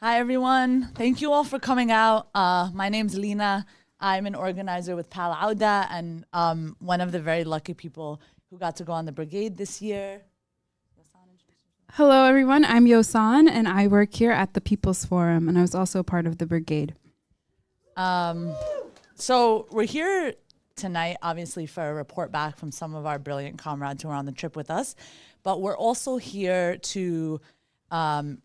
Hi, everyone. Thank you all for coming out. My name's Lina. I'm an organizer with Pal Auda and one of the very lucky people who got to go on the brigade this year. Hello, everyone. I'm Yosan, and I work here at the People's Forum, and I was also part of the brigade. So we're here tonight, obviously, for a report back from some of our brilliant comrades who are on the trip with us. But we're also here to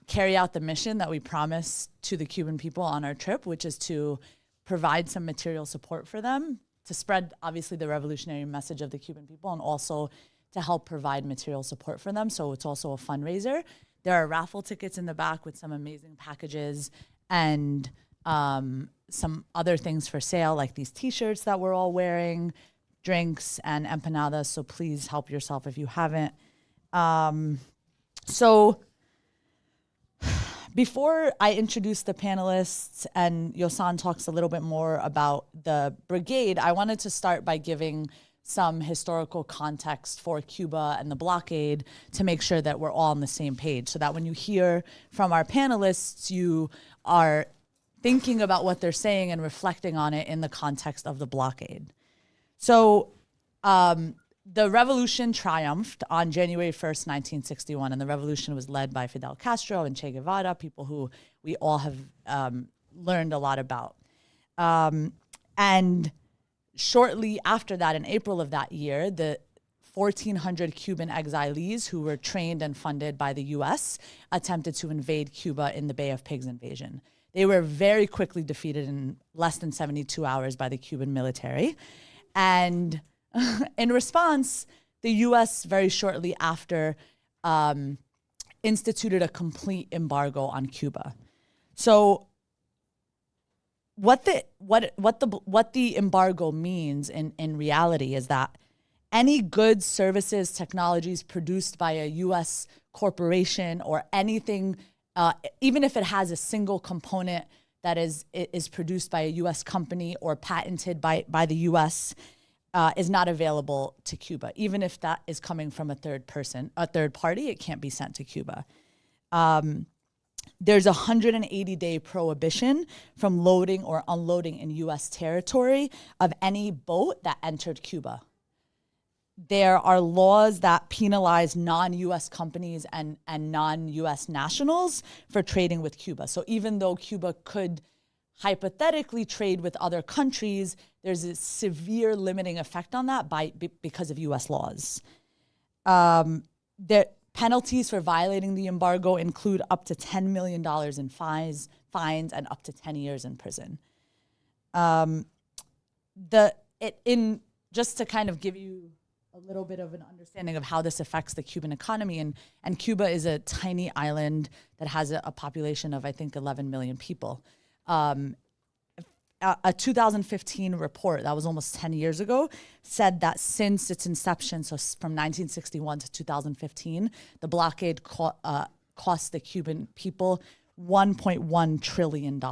carry out the mission that we promised to the Cuban people on our trip, which is to provide some material support for them, to spread, obviously, the revolutionary message of the Cuban people, and also to help provide material support for them. So it's also a fundraiser. There are raffle tickets in the back with some amazing packages and some other things for sale, like these T-shirts that we're all wearing, drinks, and empanadas. So please help yourself if you haven't. So before I introduce the panelists and Yosan talks a little bit more about the brigade, I wanted to start by giving some historical context for Cuba and the blockade to make sure that we're all on the same page, so that when you hear from our panelists, you are thinking about what they're saying and reflecting on it in the context of the blockade. So the revolution triumphed on January 1st, 1961, and the revolution was led by Fidel Castro and Che Guevara, people who we all have learned a lot about. And shortly after that, in April of that year, the 1,400 Cuban exilees who were trained and funded by the U.S. attempted to invade Cuba in the Bay of Pigs invasion. They were very quickly defeated in less than 72 hours by the Cuban military. And in response, the U.S. very shortly after instituted a complete embargo on Cuba. So what the embargo means in reality is that any goods, services, technologies produced by a U.S. corporation or anything, even if it has a single component that is produced by a U.S. company or patented by the U.S., is not available to Cuba. Even if that is coming from a third party, it can't be sent to Cuba. There's a 180-day prohibition from loading or unloading in U.S. territory of any boat that entered Cuba. There are laws that penalize non-U.S. companies and non-U.S. nationals for trading with Cuba. So even though Cuba could hypothetically trade with other countries, there's a severe limiting effect on that because of U.S. laws. The penalties for violating the embargo include up to $10 million in fines, and up to 10 years in prison. Just to kind of give you a little bit of an understanding of how this affects the Cuban economy, and Cuba is a tiny island that has a population of, I think, 11 million people. A 2015 report that was almost 10 years ago said that since its inception, so from 1961 to 2015, the blockade cost the Cuban people $1.1 trillion.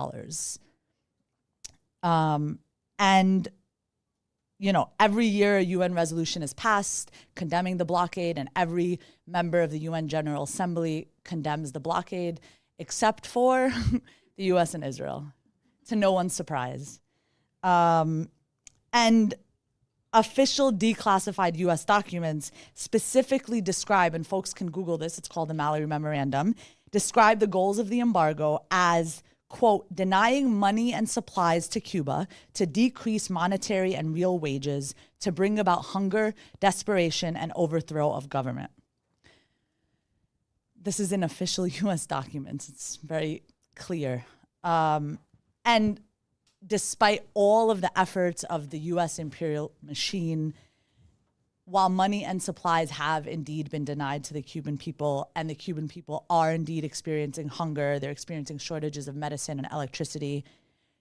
And, you know, every year a UN resolution is passed condemning the blockade, and every member of the UN General Assembly condemns the blockade, except for the U.S. and Israel, to no one's surprise. And official declassified U.S. documents specifically describe, and folks can Google this, it's called the Mallory Memorandum, describe the goals of the embargo as, quote, denying money and supplies to Cuba to decrease monetary and real wages, to bring about hunger, desperation, and overthrow of government. This is in official U.S. documents. It's very clear. And despite all of the efforts of the U.S. imperial machine, while money and supplies have indeed been denied to the Cuban people, and the Cuban people are indeed experiencing hunger, they're experiencing shortages of medicine and electricity,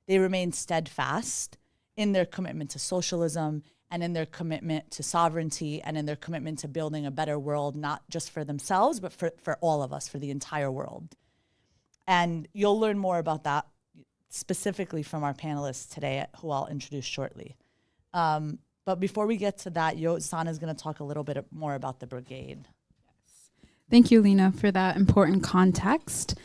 they remain steadfast in their commitment to socialism and in their commitment to sovereignty and in their commitment to building a better world, not just for themselves, but for all of us, for the entire world. And you'll learn more about that specifically from our panelists today, who I'll introduce shortly. But before we get to that, Yosan is going to talk a little bit more about the brigade. Thank you, Lena, for that important context.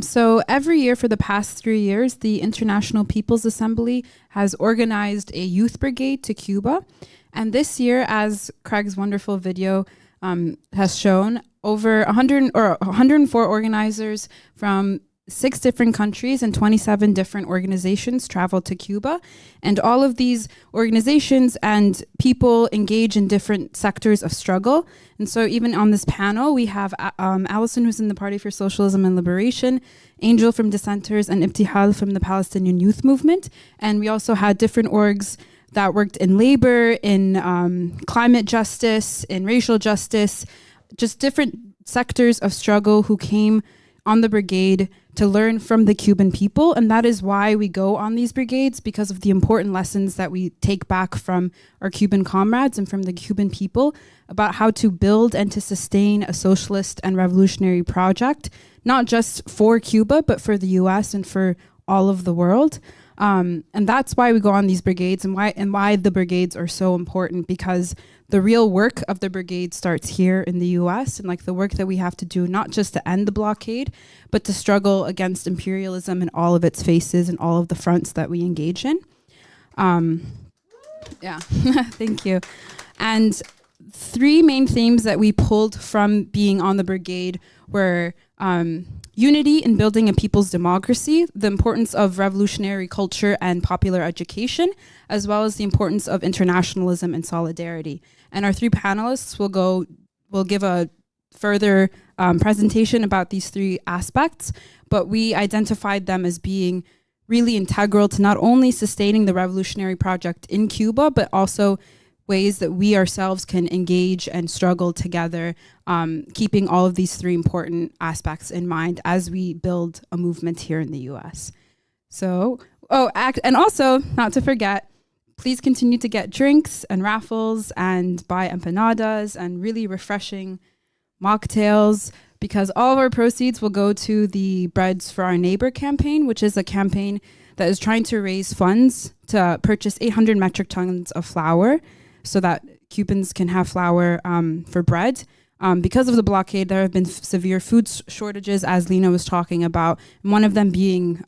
So every year for the past 3 years, the International People's Assembly has organized a youth brigade to Cuba. And this year, as Craig's wonderful video has shown, over 104 organizers from 6 different countries and 27 different organizations traveled to Cuba. And all of these organizations and people engage in different sectors of struggle. And so even on this panel, we have Allison, who's in the Party for Socialism and Liberation, Angel from Dissenters, and Ibtihal from the Palestinian Youth Movement. And we also had different orgs that worked in labor, in climate justice, in racial justice, just different sectors of struggle who came on the brigade to learn from the Cuban people. And that is why we go on these brigades, because of the important lessons that we take back from our Cuban comrades and from the Cuban people about how to build and to sustain a socialist and revolutionary project, not just for Cuba, but for the US and for all of the world. And that's why we go on these brigades, and why the brigades are so important, because the real work of the brigade starts here in the US, and like the work that we have to do, not just to end the blockade, but to struggle against imperialism in all of its faces and all of the fronts that we engage in. Yeah, thank you. And 3 main themes that we pulled from being on the brigade were unity in building a people's democracy, the importance of revolutionary culture and popular education, as well as the importance of internationalism and solidarity. And our 3 panelists will give a further presentation about these 3 aspects, but we identified them as being really integral to not only sustaining the revolutionary project in Cuba, but also ways that we ourselves can engage and struggle together, keeping all of these 3 important aspects in mind as we build a movement here in the US. So, and also, not to forget, please continue to get drinks and raffles and buy empanadas and really refreshing mocktails, because all of our proceeds will go to the Breads for Our Neighbor campaign, which is a campaign that is trying to raise funds to purchase 800 metric tons of flour so that Cubans can have flour for bread. Because of the blockade, there have been severe food shortages, as Lena was talking about, and one of them being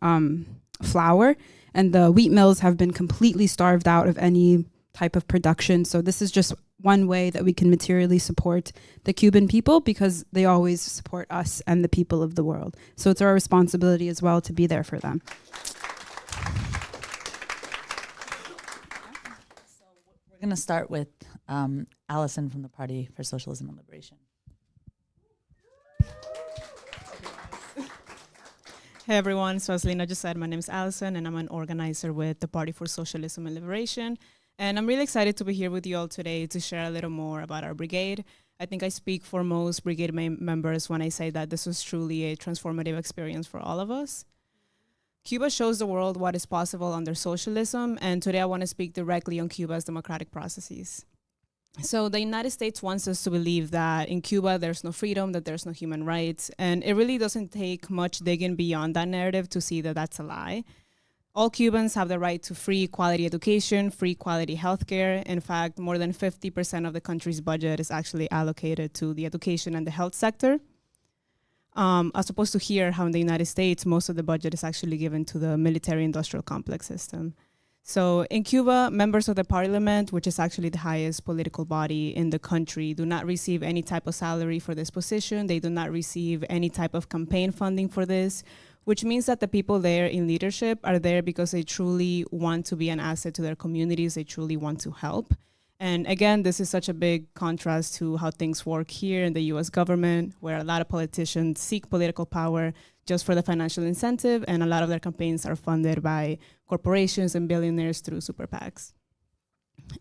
flour. And the wheat mills have been completely starved out of any type of production. So this is just one way that we can materially support the Cuban people, because they always support us and the people of the world. So it's our responsibility as well to be there for them. We're going to start with Allison from the Party for Socialism and Liberation. Hey everyone, so as Lena just said, my name is Allison and I'm an organizer with the Party for Socialism and Liberation. And I'm really excited to be here with you all today to share a little more about our brigade. I think I speak for most brigade members when I say that this was truly a transformative experience for all of us. Cuba shows the world what is possible under socialism, and today I want to speak directly on Cuba's democratic processes. So the United States wants us to believe that in Cuba there's no freedom, that there's no human rights, and it really doesn't take much digging beyond that narrative to see that that's a lie. All Cubans have the right to free quality education, free quality healthcare. In fact, more than 50% of the country's budget is actually allocated to the education and the health sector. As opposed to here, how in the United States, most of the budget is actually given to the military-industrial complex system. So in Cuba, members of the parliament, which is actually the highest political body in the country, do not receive any type of salary for this position. They do not receive any type of campaign funding for this, which means that the people there in leadership are there because they truly want to be an asset to their communities. They truly want to help. And again, this is such a big contrast to how things work here in the US government, where a lot of politicians seek political power just for the financial incentive, and a lot of their campaigns are funded by corporations and billionaires through super PACs.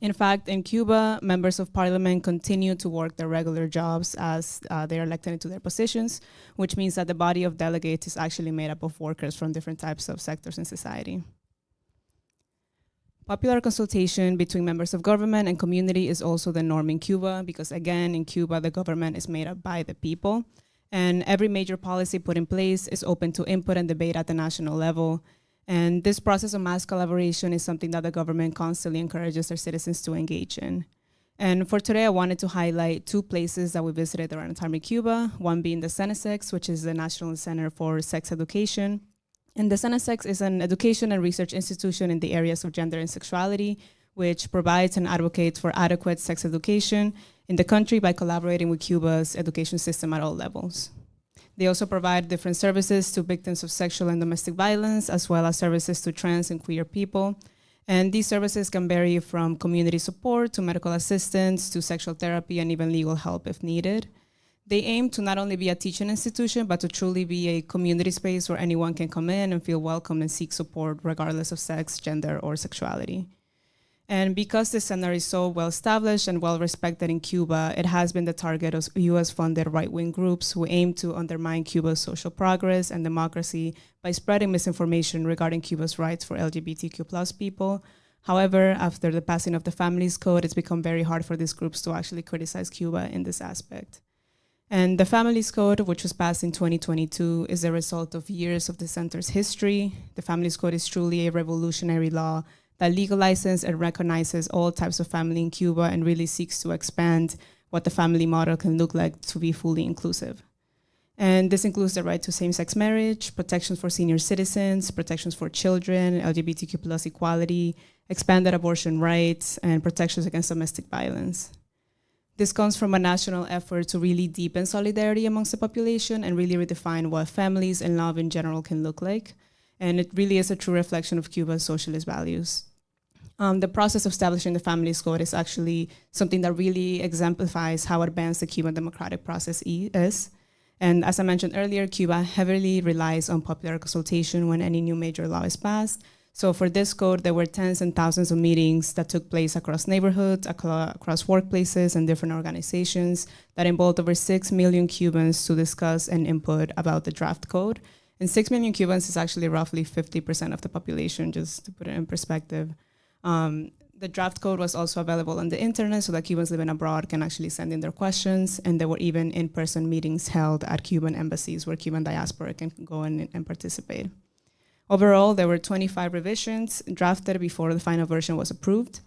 In fact, in Cuba, members of parliament continue to work their regular jobs as they are elected into their positions, which means that the body of delegates is actually made up of workers from different types of sectors in society. Popular consultation between members of government and community is also the norm in Cuba, because again, in Cuba, the government is made up by the people, and every major policy put in place is open to input and debate at the national level. And this process of mass collaboration is something that the government constantly encourages their citizens to engage in. And for today, I wanted to highlight 2 places that we visited around the time in Cuba, one being the CENESEX, which is the National Center for Sex Education. And the CENESEX is an education and research institution in the areas of gender and sexuality, which provides and advocates for adequate sex education in the country by collaborating with Cuba's education system at all levels. They also provide different services to victims of sexual and domestic violence, as well as services to trans and queer people. And these services can vary from community support to medical assistance to sexual therapy and even legal help if needed. They aim to not only be a teaching institution, but to truly be a community space where anyone can come in and feel welcome and seek support regardless of sex, gender, or sexuality. And because this center is so well established and well respected in Cuba, it has been the target of US-funded right-wing groups who aim to undermine Cuba's social progress and democracy by spreading misinformation regarding Cuba's rights for LGBTQ+ people. However, after the passing of the Families Code, it's become very hard for these groups to actually criticize Cuba in this aspect. And the Families Code, which was passed in 2022, is a result of years of the center's history. The Families Code is truly a revolutionary law that legalizes and recognizes all types of family in Cuba and really seeks to expand what the family model can look like to be fully inclusive. And this includes the right to same-sex marriage, protections for senior citizens, protections for children, LGBTQ+ equality, expanded abortion rights, and protections against domestic violence. This comes from a national effort to really deepen solidarity amongst the population and really redefine what families and love in general can look like. And it really is a true reflection of Cuba's socialist values. The process of establishing the Families Code is actually something that really exemplifies how advanced the Cuban democratic process is. And as I mentioned earlier, Cuba heavily relies on popular consultation when any new major law is passed. So for this code, there were tens and thousands of meetings that took place across neighborhoods, across workplaces and different organizations that involved over 6 million Cubans to discuss and input about the draft code. And 6 million Cubans is actually roughly 50% of the population, just to put it in perspective. The draft code was also available on the internet so that Cubans living abroad can actually send in their questions, and there were even in-person meetings held at Cuban embassies where Cuban diaspora can go in and participate. Overall, there were 25 revisions drafted before the final version was approved.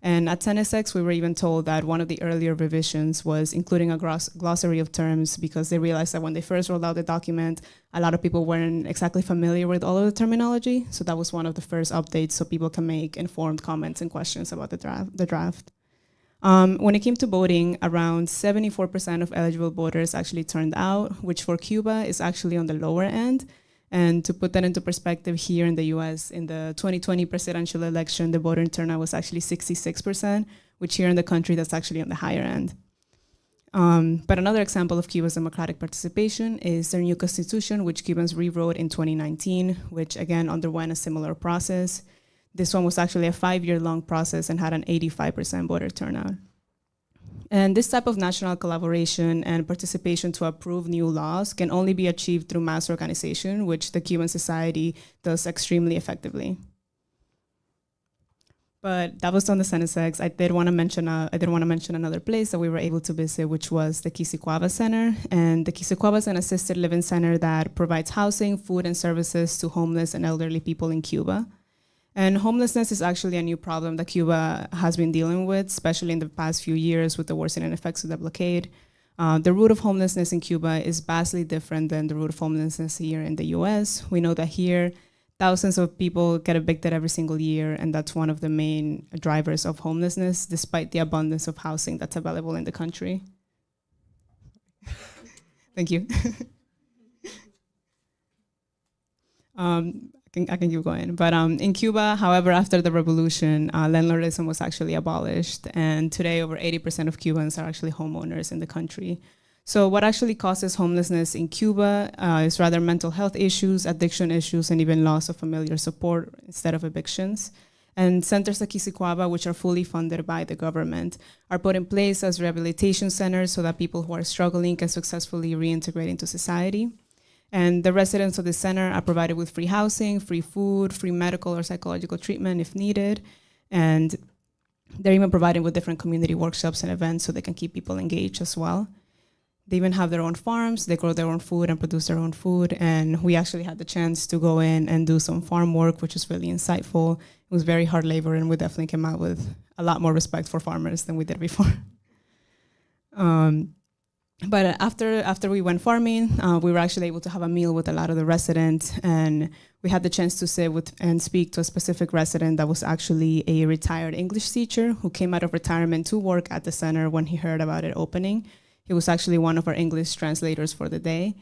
And at CENESEX, we were even told that one of the earlier revisions was including a glossary of terms because they realized that when they first rolled out the document, a lot of people weren't exactly familiar with all of the terminology. So that was one of the first updates so people can make informed comments and questions about the draft. When it came to voting, around 74% of eligible voters actually turned out, which for Cuba is actually on the lower end. And to put that into perspective, here in the US, in the 2020 presidential election, the voter turnout was actually 66%, which here in the country, that's actually on the higher end. But another example of Cuba's democratic participation is their new constitution, which Cubans rewrote in 2019, which again underwent a similar process. This one was actually a 5-year-long process and had an 85% voter turnout. And this type of national collaboration and participation to approve new laws can only be achieved through mass organization, which the Cuban society does extremely effectively. But that was on the CENESEX. I did want to mention another place that we were able to visit, which was the Quisicuaba Center. And the Quisicuaba is an assisted living center that provides housing, food, and services to homeless and elderly people in Cuba. And homelessness is actually a new problem that Cuba has been dealing with, especially in the past few years with the worsening effects of the blockade. The root of homelessness in Cuba is vastly different than the root of homelessness here in the US. We know that here, thousands of people get evicted every single year, and that's one of the main drivers of homelessness, despite the abundance of housing that's available in the country. Thank you. I can keep going. But in Cuba, however, after the revolution, landlordism was actually abolished. And today, over 80% of Cubans are actually homeowners in the country. So what actually causes homelessness in Cuba is rather mental health issues, addiction issues, and even loss of familiar support instead of evictions. And centers like Quisicuaba, which are fully funded by the government, are put in place as rehabilitation centers so that people who are struggling can successfully reintegrate into society. And the residents of the center are provided with free housing, free food, free medical or psychological treatment if needed. And they're even provided with different community workshops and events so they can keep people engaged as well. They even have their own farms. They grow their own food and produce their own food. And we actually had the chance to go in and do some farm work, which was really insightful. It was very hard labor, and we definitely came out with a lot more respect for farmers than we did before. But after we went farming, we were actually able to have a meal with a lot of the residents, and we had the chance to sit with and speak to a specific resident that was actually a retired English teacher who came out of retirement to work at the center when he heard about it opening. He was actually one of our English translators for the day,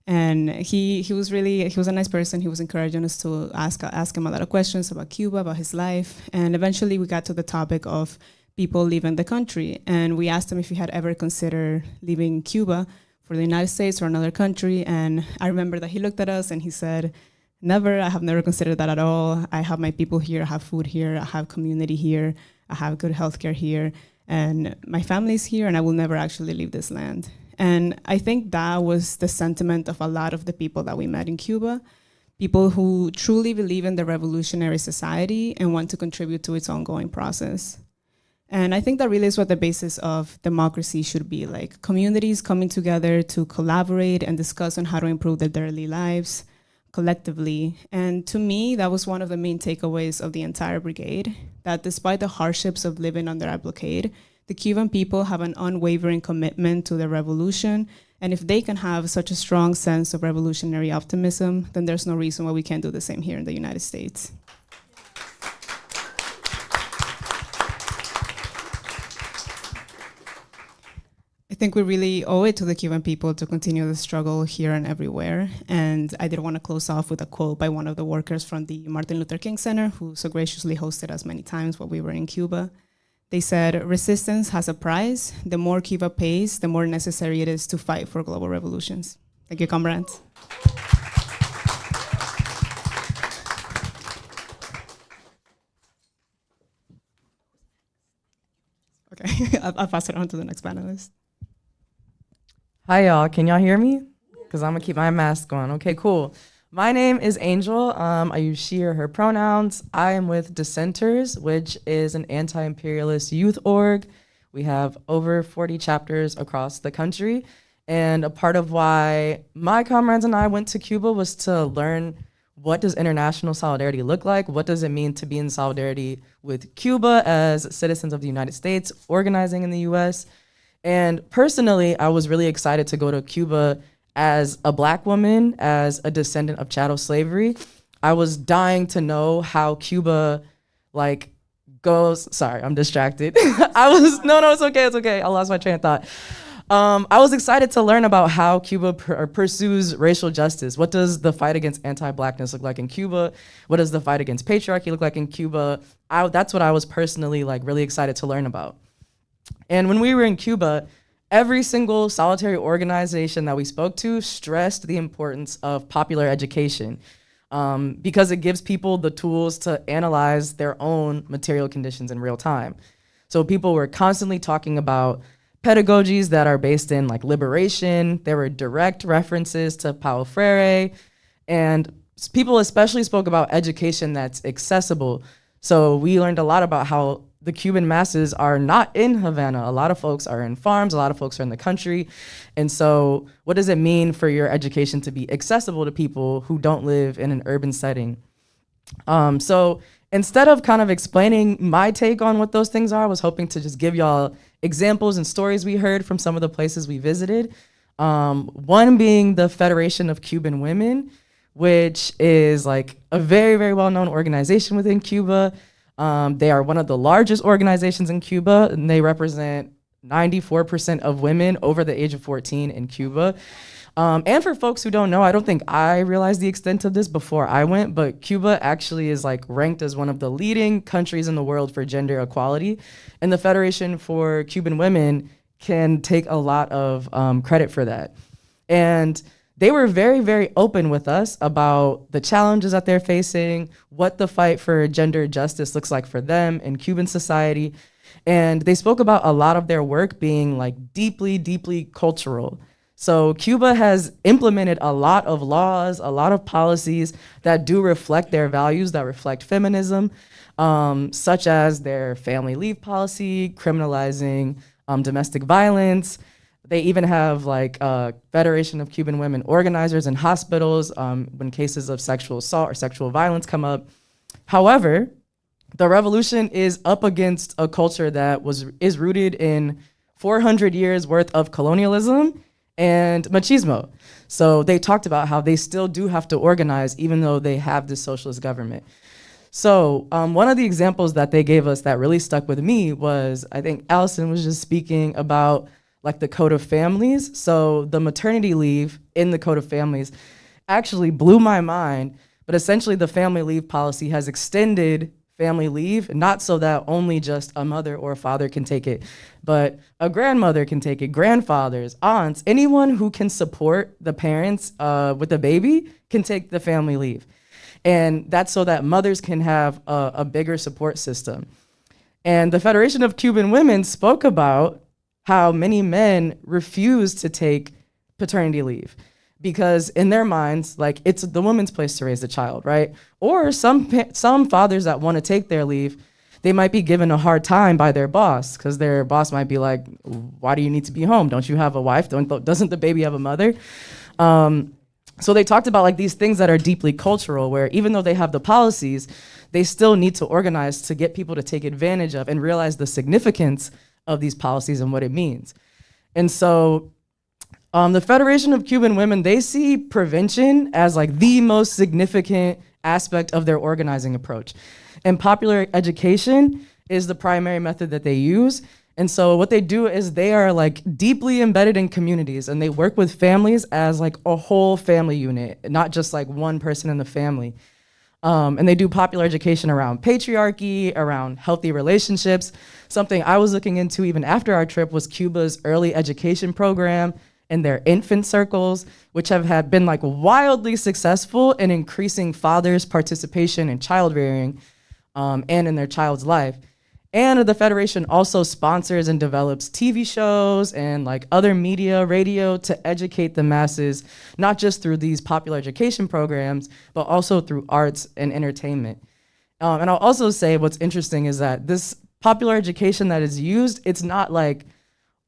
and he was a nice person. He was encouraging us to ask him a lot of questions about Cuba, about his life, and eventually we got to the topic of people leaving the country. And we asked him if he had ever considered leaving Cuba for the United States or another country. And I remember that he looked at us and he said, never, I have never considered that at all. I have my people here, I have food here, I have community here, I have good healthcare here, and my family's here, and I will never actually leave this land. And I think that was the sentiment of a lot of the people that we met in Cuba, people who truly believe in the revolutionary society and want to contribute to its ongoing process. And I think that really is what the basis of democracy should be, like communities coming together to collaborate and discuss on how to improve their daily lives collectively. And to me, that was one of the main takeaways of the entire brigade, that despite the hardships of living under a blockade, the Cuban people have an unwavering commitment to the revolution. And if they can have such a strong sense of revolutionary optimism, then there's no reason why we can't do the same here in the United States. I think we really owe it to the Cuban people to continue the struggle here and everywhere. And I did want to close off with a quote by one of the workers from the Martin Luther King Center, who so graciously hosted us many times while we were in Cuba. They said, "Resistance has a price. The more Cuba pays, the more necessary it is to fight for global revolutions." Thank you, comrades. Okay, I'll pass it on to the next panelist. Hi, y'all. Can y'all hear me? Because I'm going to keep my mask on. Okay, cool. My name is Angel. I use she or her pronouns. I am with Dissenters, which is an anti-imperialist youth org. We have over 40 chapters across the country. And a part of why my comrades and I went to Cuba was to learn, what does international solidarity look like? What does it mean to be in solidarity with Cuba as citizens of the United States, organizing in the US? And personally, I was really excited to go to Cuba as a Black woman, as a descendant of chattel slavery. I was dying to know how Cuba goes. Sorry, I'm distracted. No, it's okay. I lost my train of thought. I was excited to learn about how Cuba pursues racial justice. What does the fight against anti-Blackness look like in Cuba? What does the fight against patriarchy look like in Cuba? That's what I was personally really excited to learn about. And when we were in Cuba, every single solitary organization that we spoke to stressed the importance of popular education because it gives people the tools to analyze their own material conditions in real time. So people were constantly talking about pedagogies that are based in liberation. There were direct references to Paulo Freire, and people especially spoke about education that's accessible. So we learned a lot about how the Cuban masses are not in Havana. A lot of folks are in farms, a lot of folks are in the country. And so what does it mean for your education to be accessible to people who don't live in an urban setting? So instead of kind of explaining my take on what those things are, I was hoping to just give y'all examples and stories we heard from some of the places we visited. One being the Federation of Cuban Women, which is a very, very well-known organization within Cuba. They are one of the largest organizations in Cuba, and they represent 94% of women over the age of 14 in Cuba. And for folks who don't know, I don't think I realized the extent of this before I went, but Cuba actually is ranked as one of the leading countries in the world for gender equality. And the Federation for Cuban Women can take a lot of credit for that. And they were very, very open with us about the challenges that they're facing, what the fight for gender justice looks like for them in Cuban society. And they spoke about a lot of their work being deeply, deeply cultural. So Cuba has implemented a lot of laws, a lot of policies that do reflect their values, that reflect feminism, such as their family leave policy, criminalizing domestic violence. They even have like Federation of Cuban Women Organizers in hospitals when cases of sexual assault or sexual violence come up. However, the revolution is up against a culture that is rooted in 400 years worth of colonialism and machismo. So they talked about how they still do have to organize even though they have this socialist government. So one of the examples that they gave us that really stuck with me was, I think Allison was just speaking about like the Code of Families. So the maternity leave in the Code of Families actually blew my mind, but essentially the family leave policy has extended family leave, not so that only just a mother or a father can take it, but a grandmother can take it, grandfathers, aunts, anyone who can support the parents with a baby can take the family leave. And that's so that mothers can have a bigger support system. And the Federation of Cuban Women spoke about how many men refuse to take paternity leave because in their minds, like, it's the woman's place to raise the child, right? Or some fathers that want to take their leave, they might be given a hard time by their boss because their boss might be like, why do you need to be home? Don't you have a wife? Doesn't the baby have a mother? So they talked about like these things that are deeply cultural, where even though they have the policies, they still need to organize to get people to take advantage of and realize the significance of these policies and what it means. And so the Federation of Cuban Women, they see prevention as like the most significant aspect of their organizing approach. And popular education is the primary method that they use. And so what they do is they are like deeply embedded in communities, and they work with families as like a whole family unit, not just like one person in the family. And they do popular education around patriarchy, around healthy relationships. Something I was looking into even after our trip was Cuba's early education program and their infant circles, which have been like wildly successful in increasing fathers' participation in child rearing and in their child's life. And the Federation also sponsors and develops TV shows and like other media, radio to educate the masses, not just through these popular education programs, but also through arts and entertainment. And I'll also say what's interesting is that this popular education that is used, it's not like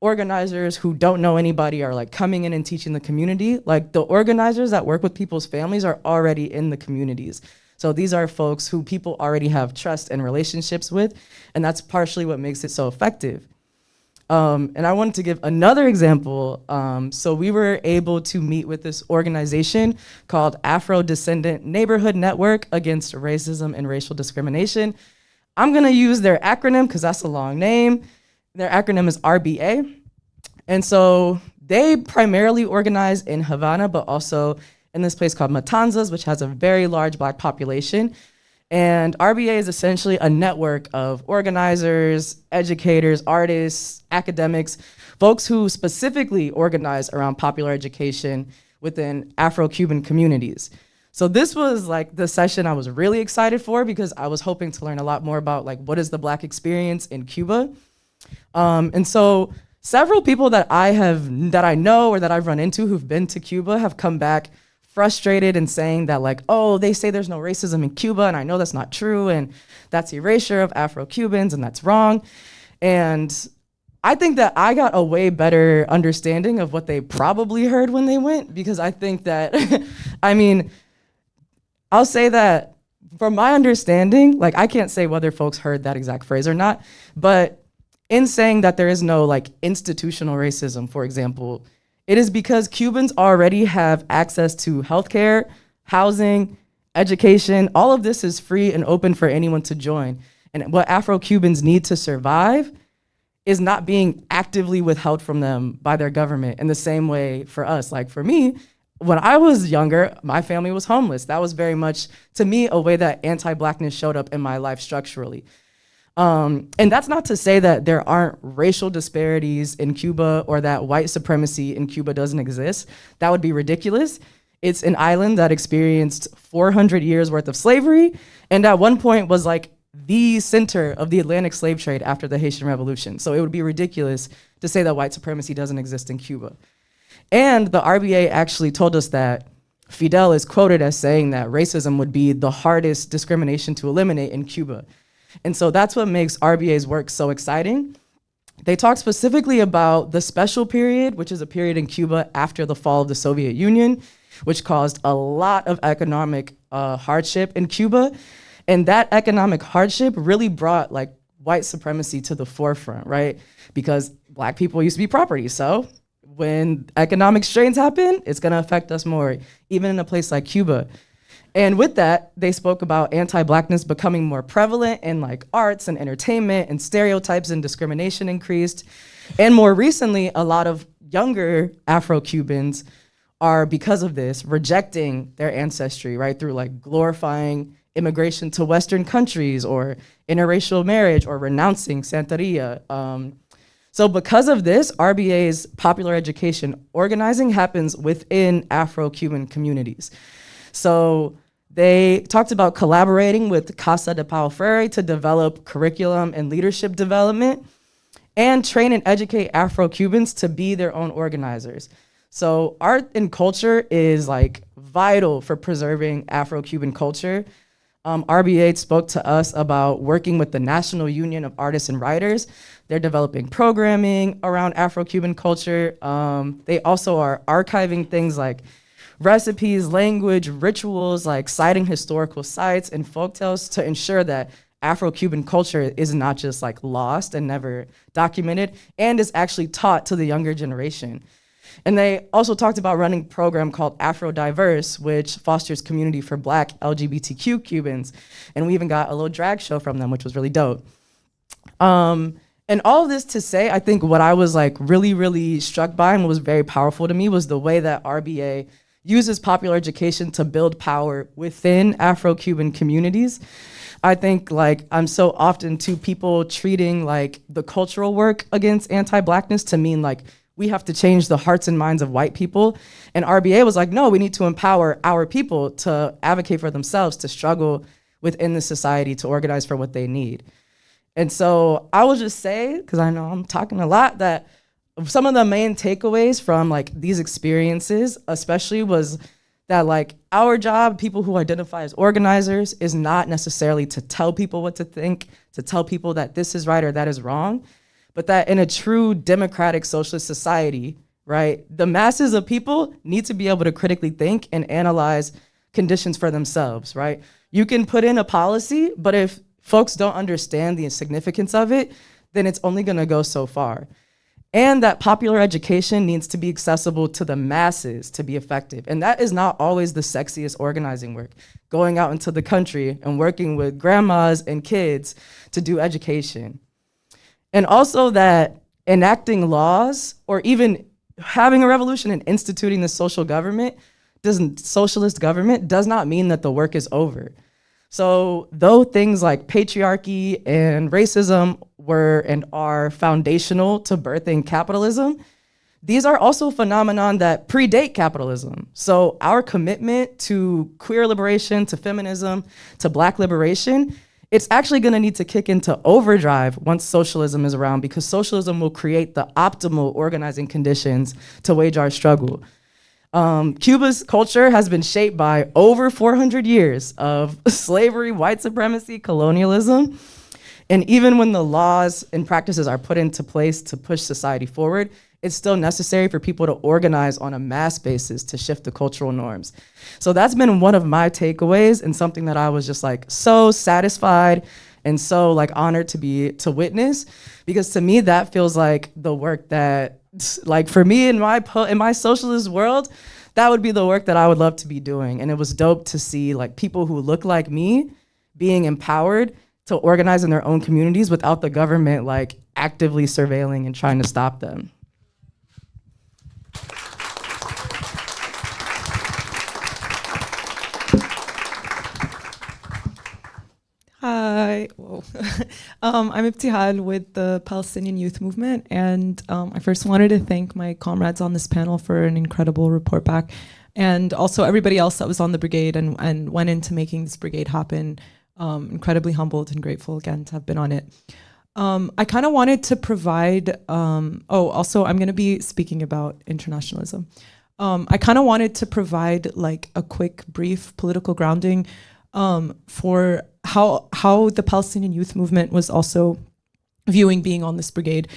organizers who don't know anybody are like coming in and teaching the community. Like the organizers that work with people's families are already in the communities. So these are folks who people already have trust and relationships with, and that's partially what makes it so effective. And I wanted to give another example. So we were able to meet with this organization called Afro-Descendant Neighborhood Network Against Racism and Racial Discrimination. I'm gonna use their acronym because that's a long name. Their acronym is RBA. And so they primarily organize in Havana, but also in this place called Matanzas, which has a very large Black population. And RBA is essentially a network of organizers, educators, artists, academics, folks who specifically organize around popular education within Afro-Cuban communities. So this was like the session I was really excited for because I was hoping to learn a lot more about like what is the Black experience in Cuba. And so several people that I know or that I've run into who've been to Cuba have come back frustrated and saying that like, oh, they say there's no racism in Cuba, and I know that's not true, and that's erasure of Afro-Cubans, and that's wrong. And I think that I got a way better understanding of what they probably heard when they went, because I think that, I mean, I'll say that from my understanding, like I can't say whether folks heard that exact phrase or not, but in saying that there is no like institutional racism, for example, it is because Cubans already have access to healthcare, housing, education. All of this is free and open for anyone to join. And what Afro-Cubans need to survive is not being actively withheld from them by their government in the same way for us. Like for me, when I was younger, my family was homeless. That was very much, to me, a way that anti-Blackness showed up in my life structurally. And that's not to say that there aren't racial disparities in Cuba or that white supremacy in Cuba doesn't exist. That would be ridiculous. It's an island that experienced 400 years worth of slavery, and at one point was like the center of the Atlantic slave trade after the Haitian Revolution. So it would be ridiculous to say that white supremacy doesn't exist in Cuba. And the RBA actually told us that Fidel is quoted as saying that racism would be the hardest discrimination to eliminate in Cuba. And so that's what makes RBA's work so exciting. They talked specifically about the special period, which is a period in Cuba after the fall of the Soviet Union, which caused a lot of economic hardship in Cuba. And that economic hardship really brought like white supremacy to the forefront, right? Because Black people used to be property. So when economic strains happen, it's gonna affect us more, even in a place like Cuba. And with that, they spoke about anti-Blackness becoming more prevalent in like arts and entertainment, and stereotypes and discrimination increased. And more recently, a lot of younger Afro-Cubans are, because of this, rejecting their ancestry, right? Through like glorifying immigration to Western countries or interracial marriage or renouncing Santeria. So because of this, RBA's popular education organizing happens within Afro-Cuban communities. So they talked about collaborating with Casa de Pau Freire to develop curriculum and leadership development, and train and educate Afro-Cubans to be their own organizers. So art and culture is like vital for preserving Afro-Cuban culture. RBA spoke to us about working with the National Union of Artists and Writers. They're developing programming around Afro-Cuban culture. They also are archiving things like recipes, language, rituals, like citing historical sites and folktales to ensure that Afro-Cuban culture is not just like lost and never documented, and is actually taught to the younger generation. And they also talked about running a program called Afro Diverse, which fosters community for Black LGBTQ Cubans. And we even got a little drag show from them, which was really dope. And all of this to say, I think what I was like really, really struck by and what was very powerful to me was the way that RBA uses popular education to build power within Afro-Cuban communities. I think like I'm so often to people treating like the cultural work against anti-Blackness to mean like we have to change the hearts and minds of white people. And RBA was like, no, we need to empower our people to advocate for themselves, to struggle within the society, to organize for what they need. And so I will just say, because I know I'm talking a lot, that some of the main takeaways from like these experiences especially was that like our job, people who identify as organizers, is not necessarily to tell people what to think, to tell people that this is right or that is wrong, but that in a true democratic socialist society, right, the masses of people need to be able to critically think and analyze conditions for themselves, right? You can put in a policy, but if folks don't understand the significance of it, then it's only gonna go so far. And that popular education needs to be accessible to the masses to be effective. And that is not always the sexiest organizing work, going out into the country and working with grandmas and kids to do education. And also that enacting laws or even having a revolution and instituting the socialist government does not mean that the work is over. So though things like patriarchy and racism were and are foundational to birthing capitalism, these are also phenomenon that predate capitalism. So our commitment to queer liberation, to feminism, to Black liberation, it's actually gonna need to kick into overdrive once socialism is around, because socialism will create the optimal organizing conditions to wage our struggle. Cuba's culture has been shaped by over 400 years of slavery, white supremacy, colonialism. And even when the laws and practices are put into place to push society forward, it's still necessary for people to organize on a mass basis to shift the cultural norms. So that's been one of my takeaways, and something that I was just like so satisfied and so like honored to witness, because to me that feels like the work that, like for me in my socialist world, that would be the work that I would love to be doing. And it was dope to see like people who look like me being empowered to organize in their own communities without the government like actively surveilling and trying to stop them. Hi. Whoa. I'm Ibtihal with the Palestinian Youth Movement, and I first wanted to thank my comrades on this panel for an incredible report back, and also everybody else that was on the brigade and went into making this brigade happen. Incredibly humbled and grateful again to have been on it. I kind of wanted to provide, also I'm gonna be speaking about internationalism. I kind of wanted to provide like a quick, brief political grounding for how the Palestinian Youth Movement was also viewing being on this brigade.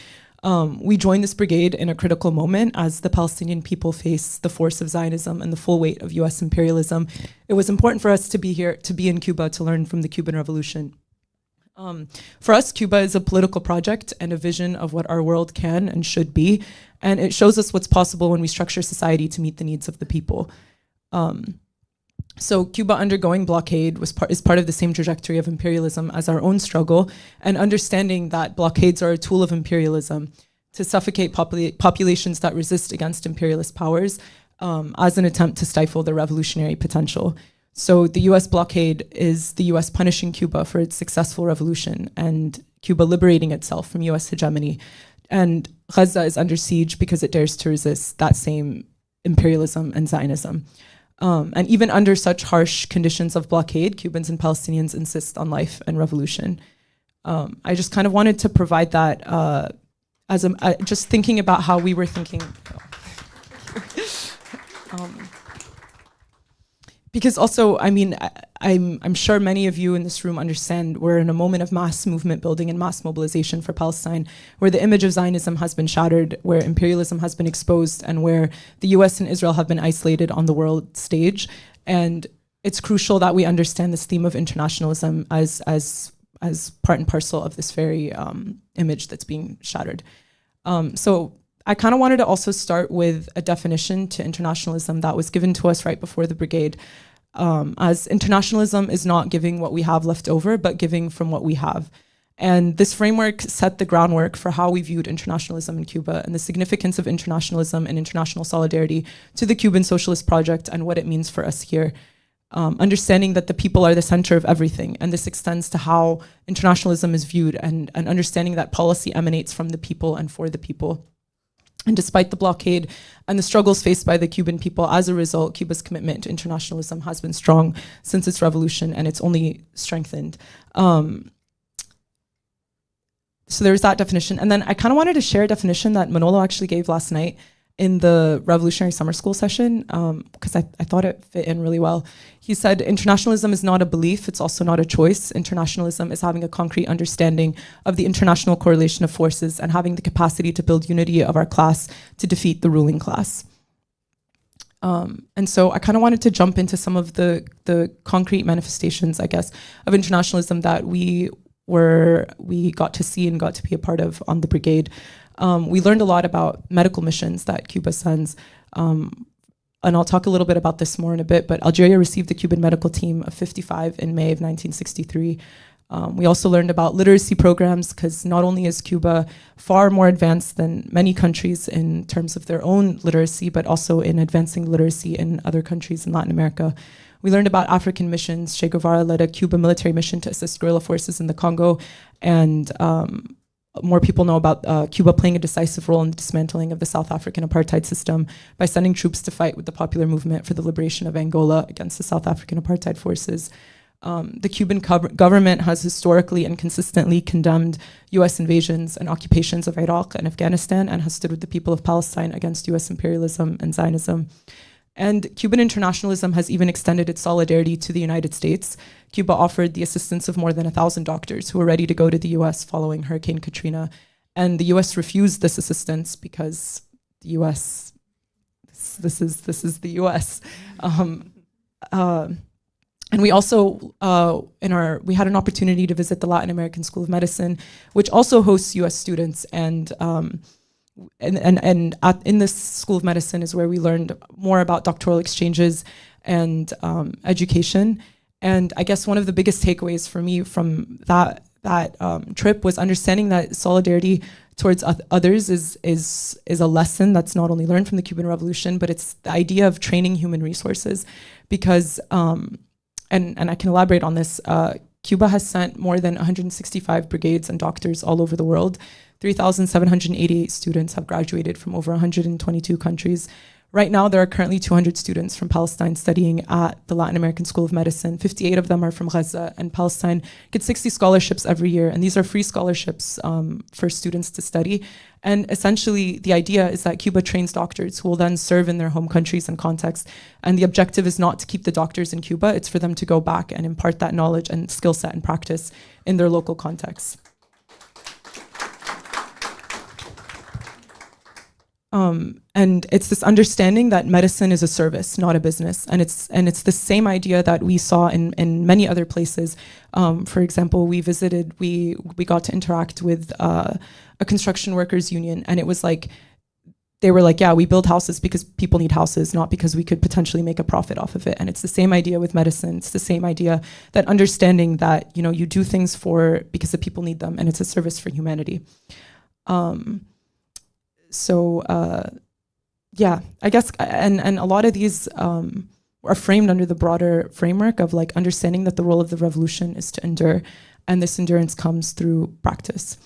We joined this brigade in a critical moment as the Palestinian people face the force of Zionism and the full weight of US imperialism. It was important for us to be here, to be in Cuba, to learn from the Cuban Revolution. For us, Cuba is a political project and a vision of what our world can and should be, and it shows us what's possible when we structure society to meet the needs of the people. So Cuba undergoing blockade is part of the same trajectory of imperialism as our own struggle, and understanding that blockades are a tool of imperialism to suffocate populations that resist against imperialist powers as an attempt to stifle their revolutionary potential. So the US blockade is the US punishing Cuba for its successful revolution and Cuba liberating itself from US hegemony. And Gaza is under siege because it dares to resist that same imperialism and Zionism. And even under such harsh conditions of blockade, Cubans and Palestinians insist on life and revolution. I just kind of wanted to provide that as just thinking about how we were thinking. Because also, I mean, I'm sure many of you in this room understand we're in a moment of mass movement building and mass mobilization for Palestine, where the image of Zionism has been shattered, where imperialism has been exposed, and where the US and Israel have been isolated on the world stage. And it's crucial that we understand this theme of internationalism as part and parcel of this very image that's being shattered. So I kind of wanted to also start with a definition to internationalism that was given to us right before the brigade, as internationalism is not giving what we have left over, but giving from what we have. And this framework set the groundwork for how we viewed internationalism in Cuba and the significance of internationalism and international solidarity to the Cuban socialist project and what it means for us here. Understanding that the people are the center of everything, and this extends to how internationalism is viewed, and understanding that policy emanates from the people and for the people. And despite the blockade and the struggles faced by the Cuban people, as a result, Cuba's commitment to internationalism has been strong since its revolution, and it's only strengthened. So there's that definition. And then I kind of wanted to share a definition that Manolo actually gave last night in the Revolutionary Summer School session, because I thought it fit in really well. He said, internationalism is not a belief, it's also not a choice. Internationalism is having a concrete understanding of the international correlation of forces and having the capacity to build unity of our class to defeat the ruling class. And so I kind of wanted to jump into some of the concrete manifestations, I guess, of internationalism that we got to see and got to be a part of on the brigade. We learned a lot about medical missions that Cuba sends, and I'll talk a little bit about this more in a bit, but Algeria received the Cuban medical team of 55 in May of 1963. We also learned about literacy programs, because not only is Cuba far more advanced than many countries in terms of their own literacy, but also in advancing literacy in other countries in Latin America. We learned about African missions. Che Guevara led a Cuban military mission to assist guerrilla forces in the Congo, and more people know about Cuba playing a decisive role in the dismantling of the South African apartheid system by sending troops to fight with the popular movement for the liberation of Angola against the South African apartheid forces. The Cuban government has historically and consistently condemned US invasions and occupations of Iraq and Afghanistan, and has stood with the people of Palestine against US imperialism and Zionism. And Cuban internationalism has even extended its solidarity to the United States. Cuba offered the assistance of more than 1,000 doctors who were ready to go to the US following Hurricane Katrina. And the US refused this assistance because the US, this is the US. And we also, we had an opportunity to visit the Latin American School of Medicine, which also hosts US students, and in this School of Medicine is where we learned more about doctoral exchanges and education. And I guess one of the biggest takeaways for me from that trip was understanding that solidarity towards others is a lesson that's not only learned from the Cuban Revolution, but it's the idea of training human resources. Because, and I can elaborate on this, Cuba has sent more than 165 brigades and doctors all over the world. 3,788 students have graduated from over 122 countries. Right now, there are currently 200 students from Palestine studying at the Latin American School of Medicine. 58 of them are from Gaza, and Palestine gets 60 scholarships every year. And these are free scholarships for students to study. And essentially, the idea is that Cuba trains doctors who will then serve in their home countries and contexts. And the objective is not to keep the doctors in Cuba, it's for them to go back and impart that knowledge and skill set and practice in their local contexts. And it's this understanding that medicine is a service, not a business. And it's the same idea that we saw in many other places. For example, we got to interact with a construction workers union, and it was like, they were like, yeah, we build houses because people need houses, not because we could potentially make a profit off of it. And it's the same idea with medicine. It's the same idea, that understanding that, you do things because the people need them, and it's a service for humanity. Yeah, I guess, and a lot of these are framed under the broader framework of like understanding that the role of the revolution is to endure, and this endurance comes through practice.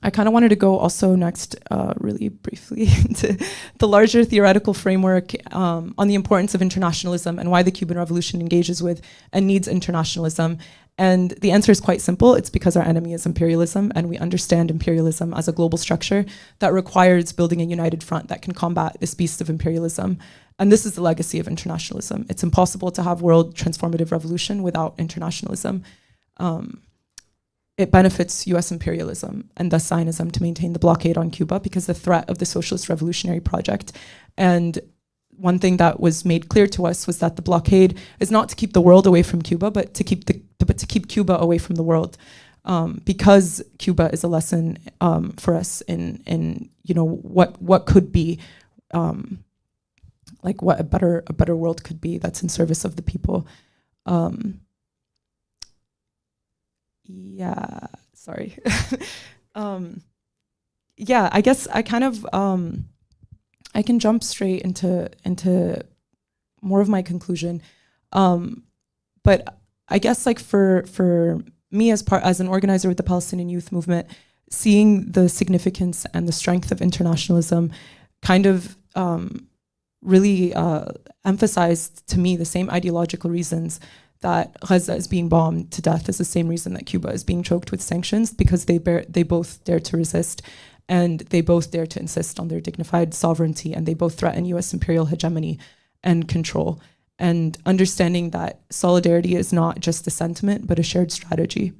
I kind of wanted to go also next really briefly into the larger theoretical framework on the importance of internationalism and why the Cuban Revolution engages with and needs internationalism. And the answer is quite simple. It's because our enemy is imperialism, and we understand imperialism as a global structure that requires building a united front that can combat this beast of imperialism. And this is the legacy of internationalism. It's impossible to have world transformative revolution without internationalism. It benefits US imperialism and thus Zionism to maintain the blockade on Cuba because the threat of the socialist revolutionary project. And one thing that was made clear to us was that the blockade is not to keep the world away from Cuba, but to keep Cuba away from the world. Because Cuba is a lesson for us in what could be, like what a better world could be that's in service of the people. Yeah, sorry. Yeah, I guess I kind of I can jump straight into more of my conclusion. But I guess like for me as an organizer with the Palestinian Youth Movement, seeing the significance and the strength of internationalism kind of really emphasized to me the same ideological reasons that Gaza is being bombed to death is the same reason that Cuba is being choked with sanctions, because they both dare to resist, and they both dare to insist on their dignified sovereignty, and they both threaten US imperial hegemony and control. And understanding that solidarity is not just a sentiment, but a shared strategy.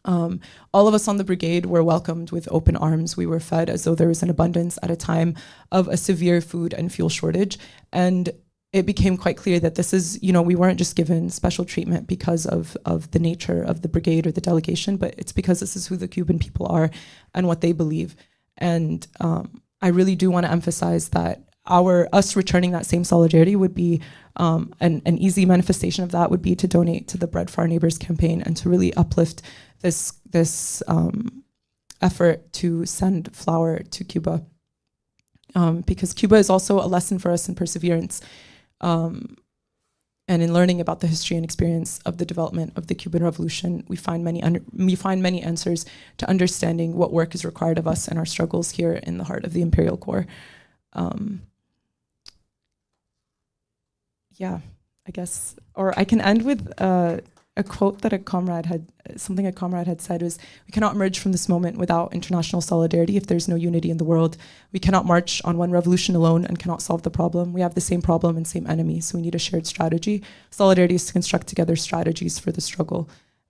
All of us on the brigade were welcomed with open arms. We were fed as though there was an abundance at a time of a severe food and fuel shortage. And it became quite clear that this is, we weren't just given special treatment because of the nature of the brigade or the delegation, but it's because this is who the Cuban people are and what they believe. And I really do want to emphasize that us returning that same solidarity would be an easy manifestation of that would be to donate to the Bread for Our Neighbors campaign and to really uplift this effort to send flour to Cuba. Because Cuba is also a lesson for us in perseverance. And in learning about the history and experience of the development of the Cuban Revolution, we find many answers to understanding what work is required of us and our struggles here in the heart of the imperial core. Yeah, I guess, or I can end with a quote that something a comrade had said was, we cannot emerge from this moment without international solidarity if there's no unity in the world. We cannot march on one revolution alone and cannot solve the problem. We have the same problem and same enemy, so we need a shared strategy. Solidarity is to construct together strategies for the struggle.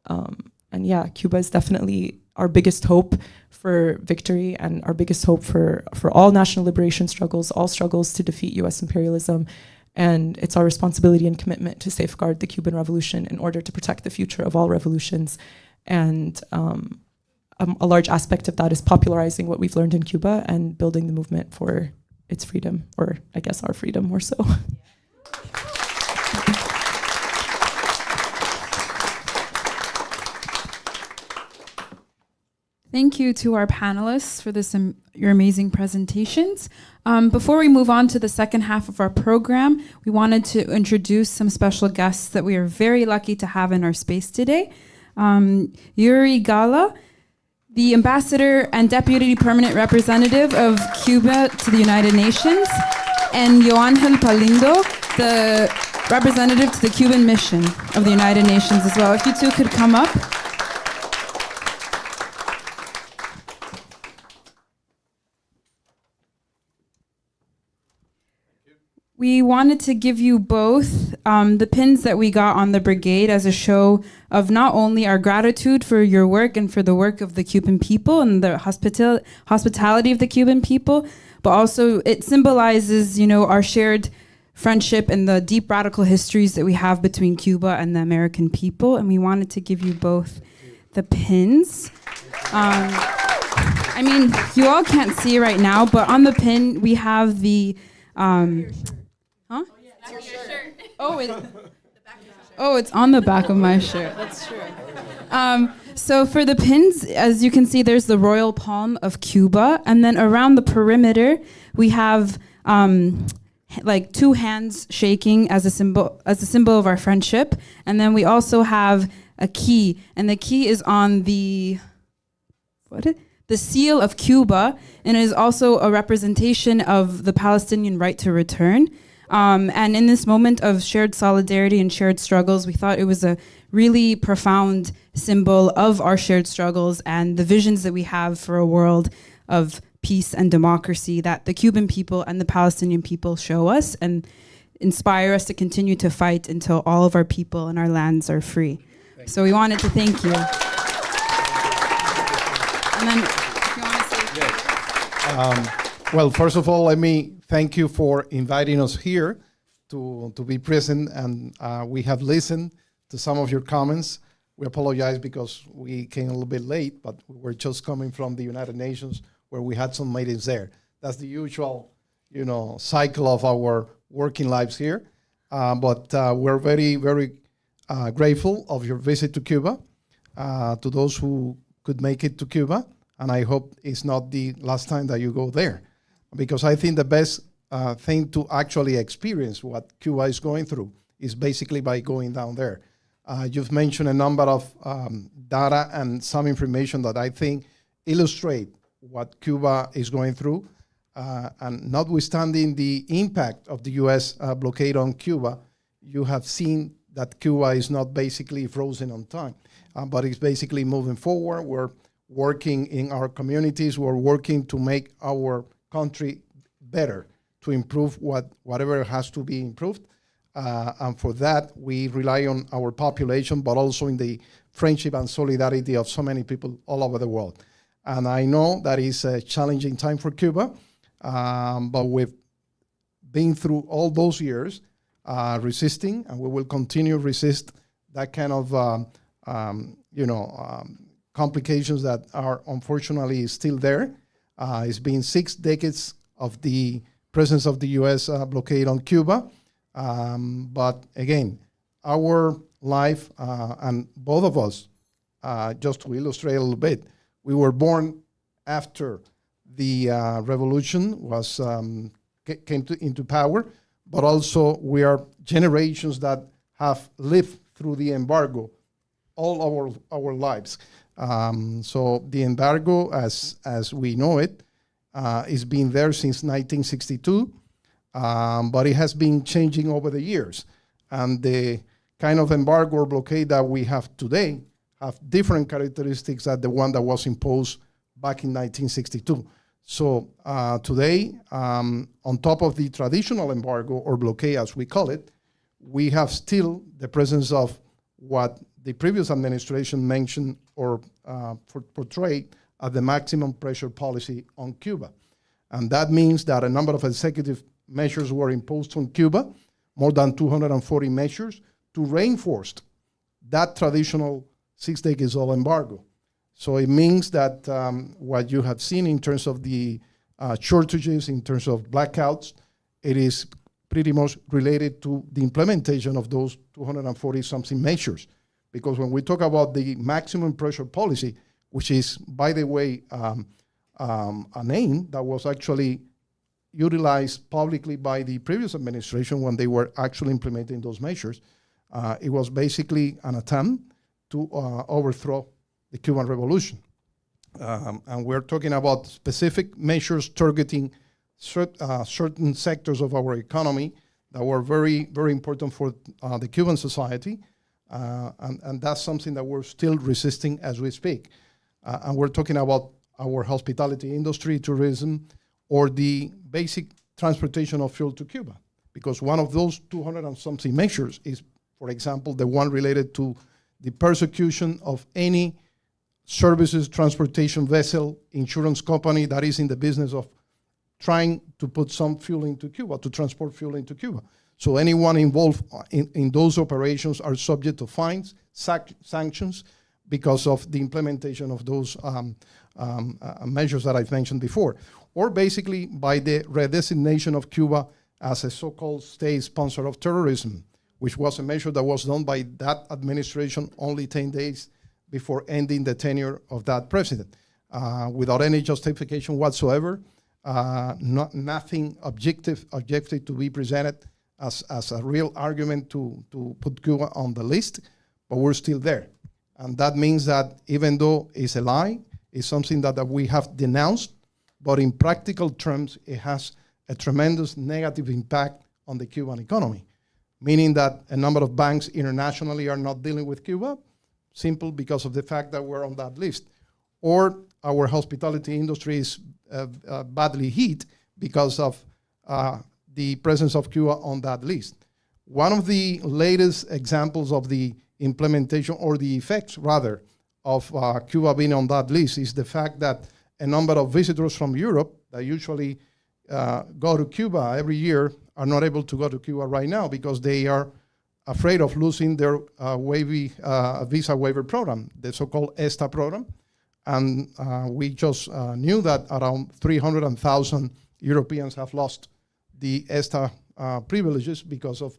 And yeah, Cuba is definitely our biggest hope for victory and our biggest hope for all national liberation struggles, all struggles to defeat US imperialism. And it's our responsibility and commitment to safeguard the Cuban Revolution in order to protect the future of all revolutions. And a large aspect of that is popularizing what we've learned in Cuba and building the movement for its freedom, or I guess our freedom more so. Thank you to our panelists for your amazing presentations. Before we move on to the second half of our program, we wanted to introduce some special guests that we are very lucky to have in our space today. Yuri Gala, the Ambassador and Deputy Permanent Representative of Cuba to the United Nations, and Joangel Palindo, the representative to the Cuban mission of the United Nations as well. If you two could come up. We wanted to give you both the pins that we got on the brigade as a show of not only our gratitude for your work and for the work of the Cuban people and the hospitality of the Cuban people, but also it symbolizes, our shared friendship and the deep radical histories that we have between Cuba and the American people. And we wanted to give you both the pins. You all can't see right now, but on the pin we have the it's on the back of my shirt. That's true. So for the pins, as you can see, there's the royal palm of Cuba, and then around the perimeter we have like two hands shaking as a symbol of our friendship, and then we also have a key, and the key is on the seal of Cuba, and it is also a representation of the Palestinian right to return. And in this moment of shared solidarity and shared struggles, we thought it was a really profound symbol of our shared struggles and the visions that we have for a world of peace and democracy that the Cuban people and the Palestinian people show us and inspire us to continue to fight until all of our people and our lands are free. So we wanted to thank you. And then, if you want to say... Well, first of all, let me thank you for inviting us here to be present, and we have listened to some of your comments. We apologize because we came a little bit late, but we were just coming from the United Nations where we had some meetings there. That's the usual, cycle of our working lives here. But we're very, very grateful of your visit to Cuba, to those who could make it to Cuba, and I hope it's not the last time that you go there. Because I think the best thing to actually experience what Cuba is going through is basically by going down there. You've mentioned a number of data and some information that I think illustrate what Cuba is going through. And notwithstanding the impact of the U.S. Blockade on Cuba, you have seen that Cuba is not basically frozen on time, but it's basically moving forward. We're working in our communities. We're working to make our country better, to improve whatever has to be improved. And for that, we rely on our population, but also in the friendship and solidarity of so many people all over the world. And I know that is a challenging time for Cuba, but we've been through all those years resisting, and we will continue to resist that kind of, complications that are unfortunately still there. It's been 6 decades of the presence of the U.S. Blockade on Cuba. But again, our life, and both of us, just to illustrate a little bit, we were born after the revolution was came into power, but also we are generations that have lived through the embargo all our lives. So the embargo, as we know it, is been there since 1962, but it has been changing over the years. And the kind of embargo or blockade that we have today have different characteristics than the one that was imposed back in 1962. So today, on top of the traditional embargo or blockade, as we call it, we have still the presence of what the previous administration mentioned or portrayed as the maximum pressure policy on Cuba. And that means that a number of executive measures were imposed on Cuba, more than 240 measures, to reinforce that traditional 6 decades old embargo. So it means that what you have seen in terms of the shortages, in terms of blackouts, it is pretty much related to the implementation of those 240-something measures. Because when we talk about the maximum pressure policy, which is, by the way, a name that was actually utilized publicly by the previous administration when they were actually implementing those measures, it was basically an attempt to overthrow the Cuban Revolution. And we're talking about specific measures targeting certain sectors of our economy that were very, very important for the Cuban society. And that's something that we're still resisting as we speak. And we're talking about our hospitality industry, tourism, or the basic transportation of fuel to Cuba. because one of those 200 and something measures is, for example, the one related to the persecution of any services, transportation vessel, insurance company that is in the business of trying to put some fuel into Cuba, to transport fuel into Cuba. So anyone involved in those operations are subject to fines, sanctions, because of the implementation of those measures that I've mentioned before. Or basically by the redesignation of Cuba as a so-called state sponsor of terrorism, which was a measure that was done by that administration only 10 days before ending the tenure of that president, without any justification whatsoever, nothing objective to be presented as a real argument to put Cuba on the list, but we're still there. And that means that even though it's a lie, it's something that we have denounced, but in practical terms, it has a tremendous negative impact on the Cuban economy, meaning that a number of banks internationally are not dealing with Cuba, simple because of the fact that we're on that list. Or our hospitality industry is badly hit because of the presence of Cuba on that list. One of the latest examples of the implementation, or the effects rather, of Cuba being on that list is the fact that a number of visitors from Europe that usually go to Cuba every year are not able to go to Cuba right now because they are afraid of losing their visa waiver program, the so-called ESTA program. And we just knew that around 300,000 Europeans have lost the ESTA privileges because of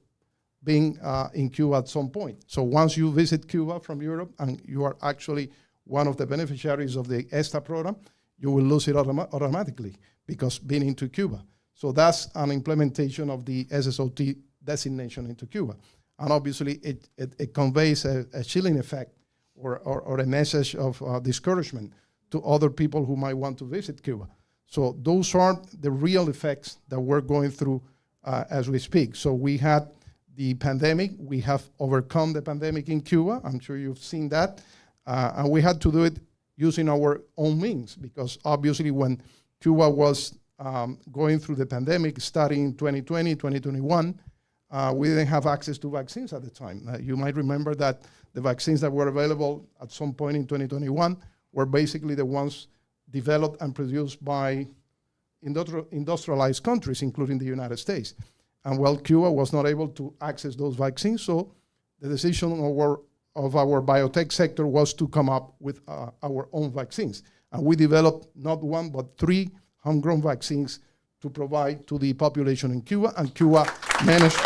being in Cuba at some point. So once you visit Cuba from Europe and you are actually one of the beneficiaries of the ESTA program, you will lose it automatically because being into Cuba. So that's an implementation of the SSOT designation into Cuba. And obviously it conveys a chilling effect or a message of discouragement to other people who might want to visit Cuba. So those are the real effects that we're going through as we speak. So we had the pandemic. We have overcome the pandemic in Cuba. I'm sure you've seen that. And we had to do it using our own means because obviously when Cuba was going through the pandemic starting in 2020, 2021, we didn't have access to vaccines at the time. You might remember that the vaccines that were available at some point in 2021 were basically the ones developed and produced by industrialized countries, including the United States. And well, Cuba was not able to access those vaccines, so the decision of our biotech sector was to come up with our own vaccines. And we developed not one, but 3 homegrown vaccines to provide to the population in Cuba, and Cuba managed.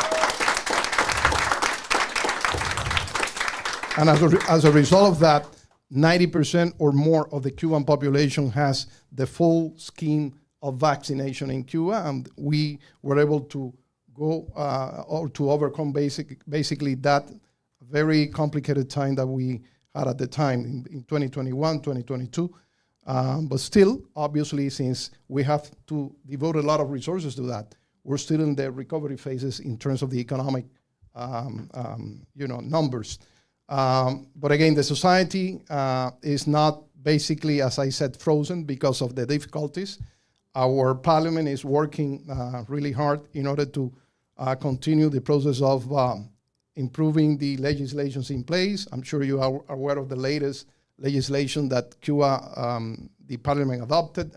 And as a result of that, 90% or more of the Cuban population has the full scheme of vaccination in Cuba, and we were able to go or to overcome basically that very complicated time that we had at the time in 2021, 2022. But still, obviously, since we have to devote a lot of resources to that, we're still in the recovery phases in terms of the economic numbers. But again, the society is not basically, as I said, frozen because of the difficulties. Our parliament is working really hard in order to continue the process of improving the legislations in place. I'm sure you are aware of the latest legislation that Cuba, the parliament adopted,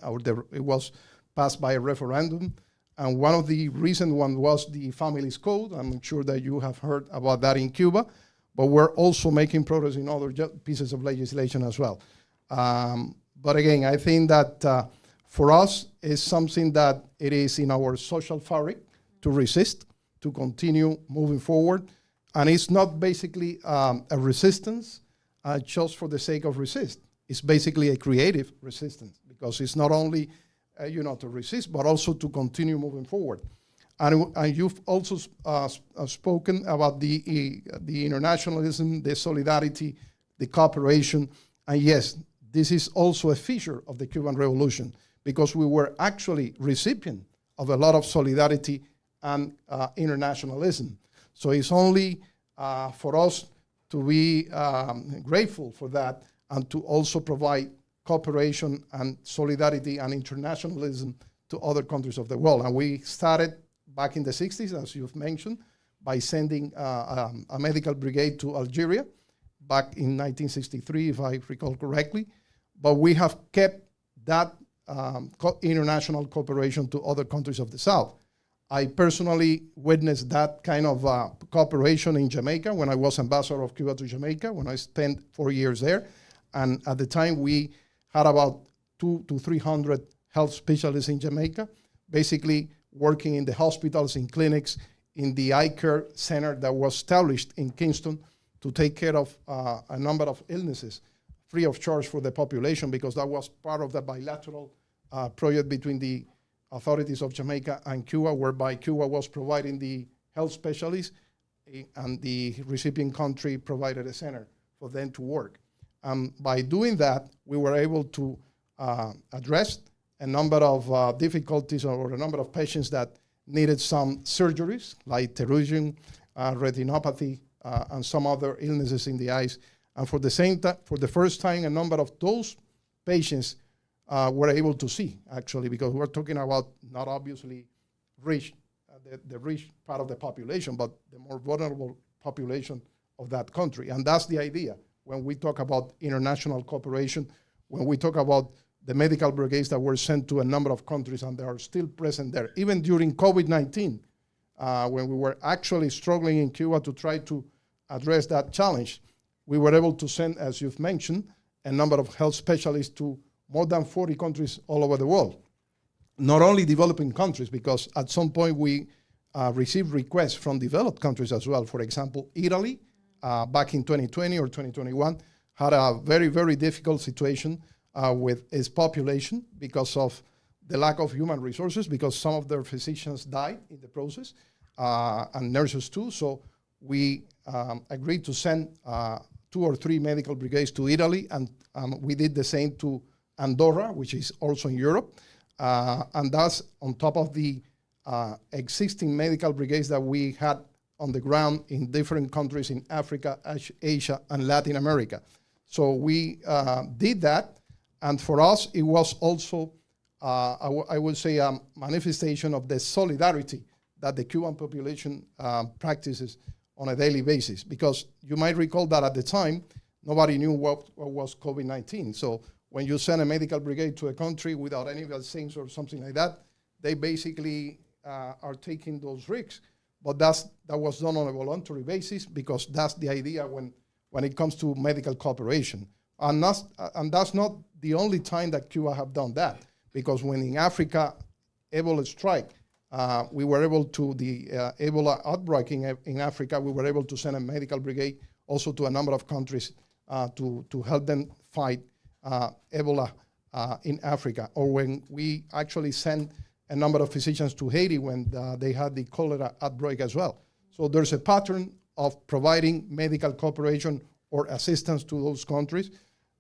it was passed by a referendum. And one of the recent ones was the Families Code. I'm sure that you have heard about that in Cuba, but we're also making progress in other pieces of legislation as well. But again, I think that for us, it's something that it is in our social fabric to resist, to continue moving forward. And it's not basically a resistance just for the sake of resist. It's basically a creative resistance because it's not only to resist, but also to continue moving forward. And you've also spoken about the internationalism, the solidarity, the cooperation. And yes, this is also a feature of the Cuban Revolution because we were actually recipient of a lot of solidarity and internationalism. So it's only for us to be grateful for that and to also provide cooperation and solidarity and internationalism to other countries of the world. And we started back in the 60s, as you've mentioned, by sending a medical brigade to Algeria back in 1963, if I recall correctly. But we have kept that international cooperation to other countries of the South. I personally witnessed that kind of cooperation in Jamaica when I was ambassador of Cuba to Jamaica, when I spent 4 years there. And at the time, we had about 200 to 300 health specialists in Jamaica, basically working in the hospitals, in clinics, in the eye care center that was established in Kingston to take care of a number of illnesses free of charge for the population, because that was part of the bilateral project between the authorities of Jamaica and Cuba, whereby Cuba was providing the health specialists and the recipient country provided a center for them to work. By doing that, we were able to address a number of difficulties or a number of patients that needed some surgeries, like pterygium, retinopathy, and some other illnesses in the eyes. And for the same time, for the first time, a number of those patients were able to see, actually, because we're talking about not obviously rich, the rich part of the population, but the more vulnerable population of that country. And that's the idea when we talk about international cooperation, when we talk about the medical brigades that were sent to a number of countries and they are still present there. Even during COVID-19, when we were actually struggling in Cuba to try to address that challenge, we were able to send, as you've mentioned, a number of health specialists to more than 40 countries all over the world. Not only developing countries, because at some point we received requests from developed countries as well. For example, Italy, back in 2020 or 2021, had a very, very difficult situation with its population because of the lack of human resources, because some of their physicians died in the process, and nurses too. So we agreed to send 2 or 3 medical brigades to Italy, and we did the same to Andorra, which is also in Europe. And that's on top of the existing medical brigades that we had on the ground in different countries in Africa, Asia, and Latin America. So we did that. And for us, it was also, I would say, a manifestation of the solidarity that the Cuban population practices on a daily basis. Because you might recall that at the time, nobody knew what was COVID-19. So when you send a medical brigade to a country without any vaccines or something like that, they basically are taking those risks. But that was done on a voluntary basis, because that's the idea when it comes to medical cooperation. And that's not the only time that Cuba have done that, because when in Africa, Ebola strike, we were able to, the Ebola outbreak in Africa, we were able to send a medical brigade also to a number of countries to help them fight Ebola in Africa. Or when we actually sent a number of physicians to Haiti when they had the cholera outbreak as well. So there's a pattern of providing medical cooperation or assistance to those countries.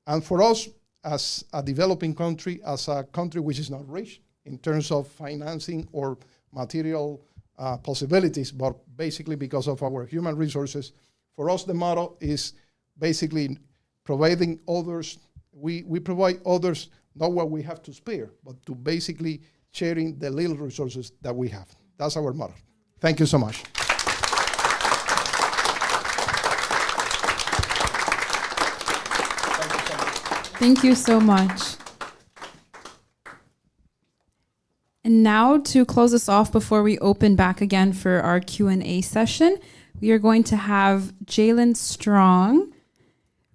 And for us, as a developing country, as a country which is not rich in terms of financing or material possibilities, but basically because of our human resources, for us the motto is basically providing others, we provide others not what we have to spare, but to basically sharing the little resources that we have. That's our motto. Thank you so much. Thank you so much. And now, to close us off before we open back again for our Q&A session, we are going to have Jalen Strong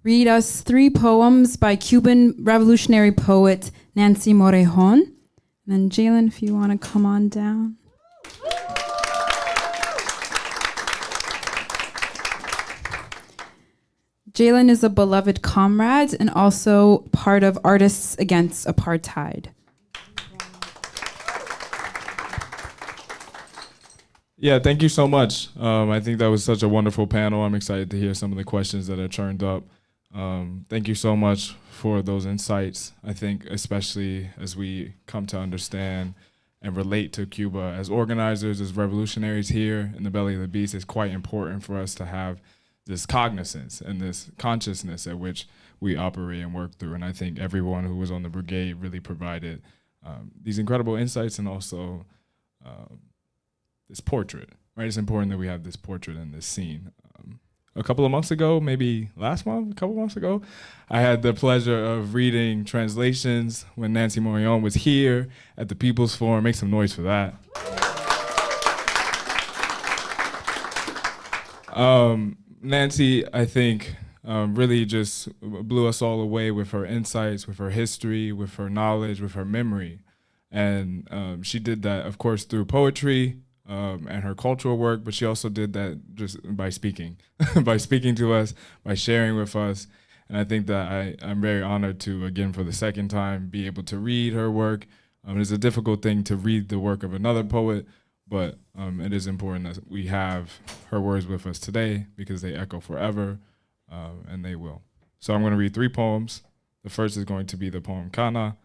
read us 3 poems by Cuban revolutionary poet Nancy Morejon. And then Jalen, if you want to come on down. Jalen is a beloved comrade and also part of Artists Against Apartheid. Yeah, thank you so much. I think that was such a wonderful panel. I'm excited to hear some of the questions that are turned up. Thank you so much for those insights. I think especially as we come to understand and relate to Cuba as organizers, as revolutionaries here in the belly of the beast, it's quite important for us to have this cognizance and this consciousness at which we operate and work through. And I think everyone who was on the brigade really provided these incredible insights and also this portrait, right? It's important that we have this portrait in this scene. A couple of months ago, maybe last month, a couple months ago, I had the pleasure of reading translations when Nancy Morion was here at the People's Forum. Make some noise for that. Nancy, I think, really just blew us all away with her insights, with her history, with her knowledge, with her memory. And she did that, of course, through poetry and her cultural work, but she also did that just by speaking, by speaking to us, by sharing with us. And I think that I'm very honored to, again, for the second time, be able to read her work. It's a difficult thing to read the work of another poet, but it is important that we have her words with us today because they echo forever, and they will. So I'm going to read 3 poems. The first is going to be the poem Cana.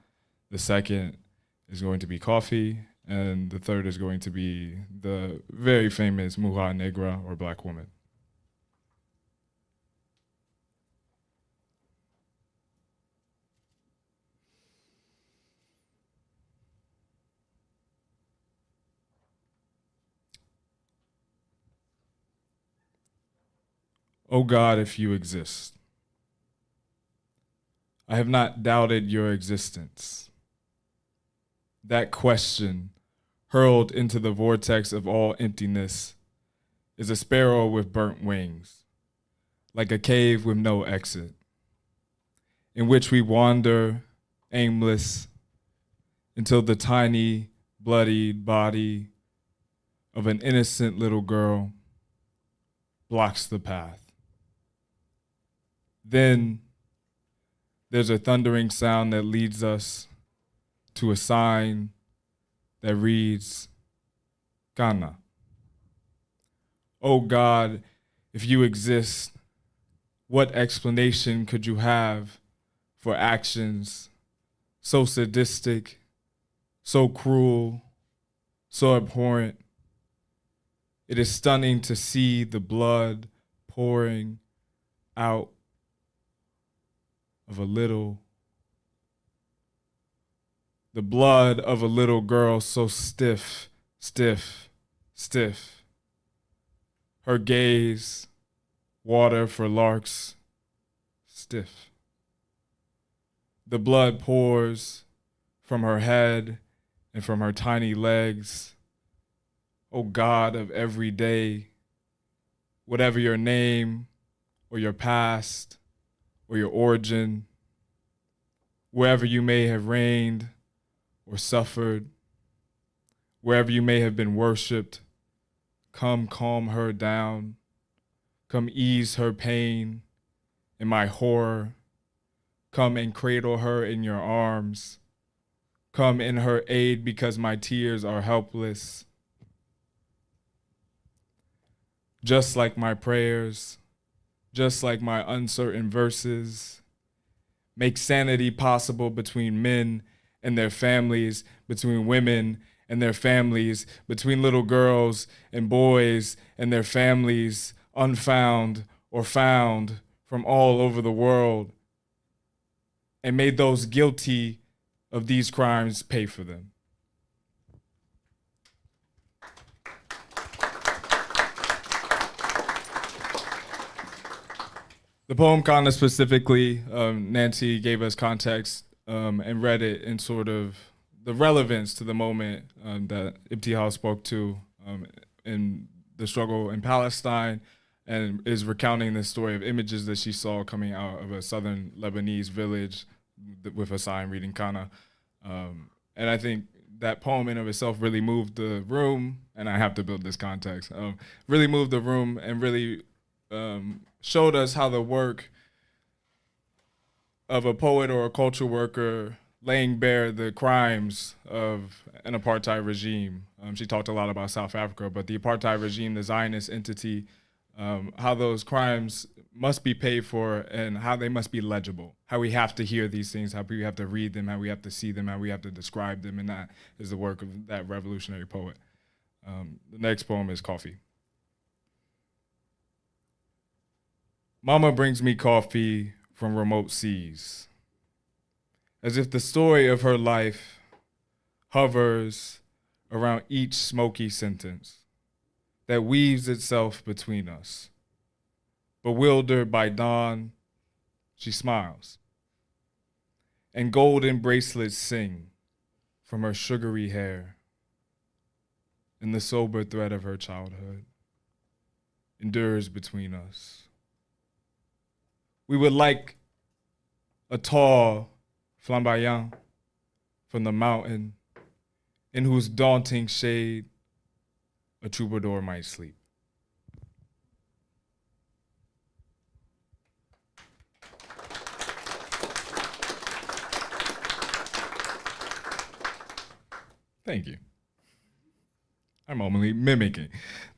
The second is going to be Coffee. And the third is going to be the very famous Mujer Negra, or Black Woman. O God, if you exist, I have not doubted your existence. That question, hurled into the vortex of all emptiness, is a sparrow with burnt wings, like a cave with no exit, in which we wander, aimless, until the tiny, bloodied body of an innocent little girl blocks the path. Then there's a thundering sound that leads us to a sign that reads, Cana. Oh God, if you exist, what explanation could you have for actions so sadistic, so cruel, so abhorrent? It is stunning to see the blood pouring out of the blood of a little girl so stiff, stiff, stiff. Her gaze, water for larks, stiff. The blood pours from her head and from her tiny legs. O God of every day, whatever your name or your past or your origin, wherever you may have reigned or suffered, wherever you may have been worshipped, come calm her down. Come ease her pain and my horror. Come and cradle her in your arms. Come in her aid because my tears are helpless. Just like my prayers, just like my uncertain verses, make sanity possible between men and their families, between women and their families, between little girls and boys and their families, unfound or found from all over the world. And may those guilty of these crimes pay for them. The poem Cana specifically, Nancy gave us context and read it in sort of the relevance to the moment that Ibtihal spoke to in the struggle in Palestine, and is recounting the story of images that she saw coming out of a southern Lebanese village with a sign reading Cana. And I think that poem in of itself really moved the room, and I have to build this context, really moved the room and really showed us how the work of a poet or a culture worker laying bare the crimes of an apartheid regime. She talked a lot about South Africa, but the apartheid regime, the Zionist entity, how those crimes must be paid for and how they must be legible, how we have to hear these things, how we have to read them, how we have to see them, how we have to describe them, and that is the work of that revolutionary poet. The next poem is Coffee. Mama brings me coffee from remote seas, as if the story of her life hovers around each smoky sentence. that weaves itself between us. Bewildered by dawn, she smiles, and golden bracelets sing from her sugary hair, and the sober thread of her childhood endures between us. We would like a tall flamboyant from the mountain in whose daunting shade a troubadour might sleep. Thank you. I'm only mimicking.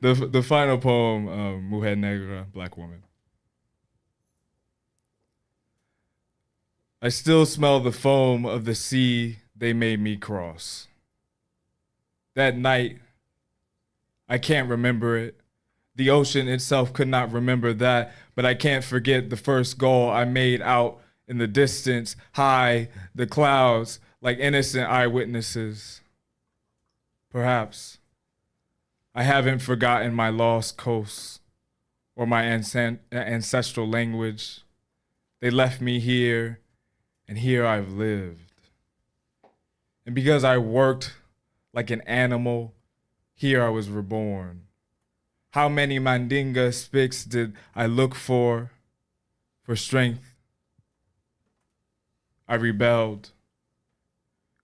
The final poem, Mujer Negra, Black Woman. I still smell the foam of the sea they made me cross. That night, I can't remember it. The ocean itself could not remember that, but I can't forget the first goal I made out in the distance, high, the clouds, like innocent eyewitnesses. Perhaps I haven't forgotten my lost coast or my ancestral language. They left me here, and here I've lived. And because I worked like an animal, here I was reborn. How many Mandinga spics did I look for strength? I rebelled.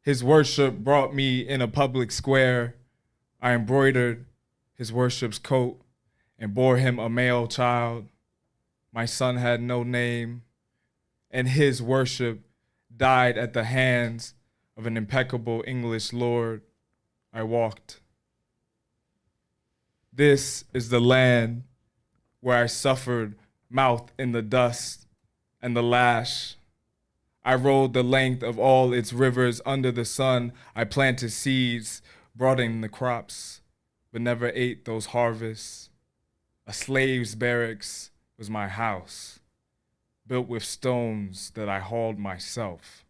His worship brought me in a public square. I embroidered his worship's coat and bore him a male child. My son had no name, and his worship died at the hands of an impeccable English lord. I walked. This is the land where I suffered mouth in the dust and the lash. I rode the length of all its rivers under the sun. I planted seeds, brought in the crops, but never ate those harvests. A slave's barracks was my house, built with stones that I hauled myself,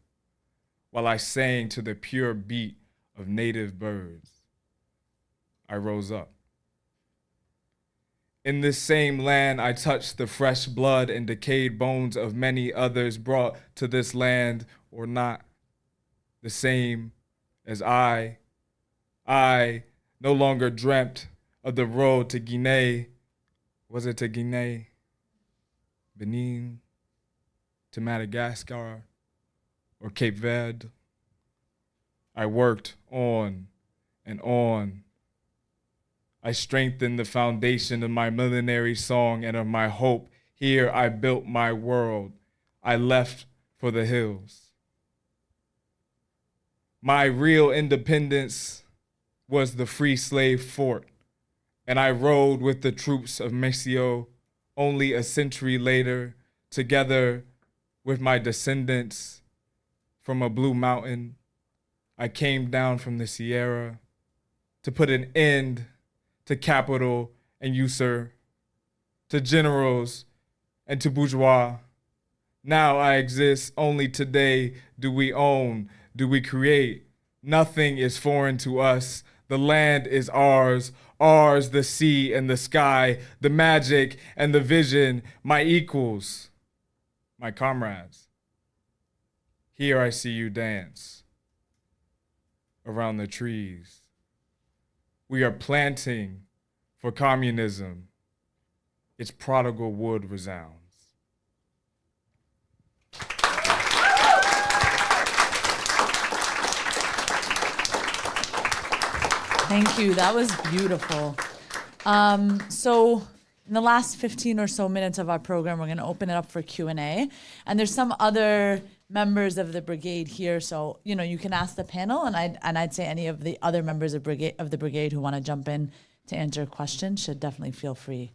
while I sang to the pure beat of native birds. I rose up. In this same land, I touched the fresh blood and decayed bones of many others brought to this land, or not, the same as I no longer dreamt of the road to Guinea. Was it to Guinea, Benin, to Madagascar, or Cape Verde? I worked on and on. I strengthened the foundation of my millenary song and of my hope. Here I built my world. I left for the hills. My real independence was the free slave fort, and I rode with the troops of Maceo only a century later, together with my descendants from a blue mountain. I came down from the Sierra to put an end to capital and usurp, to generals and to bourgeois. Now I exist, only today do we own, do we create. Nothing is foreign to us. The land is ours the sea and the sky, the magic and the vision, my equals, my comrades. Here I see you dance around the trees. We are planting for communism. Its prodigal wood resounds. Thank you. That was beautiful. So in the last 15 or so minutes of our program, we're going to open it up for Q&A. And there's some other members of the brigade here, so you can ask the panel, and I'd say any of the other members of the brigade who want to jump in to answer a question should definitely feel free.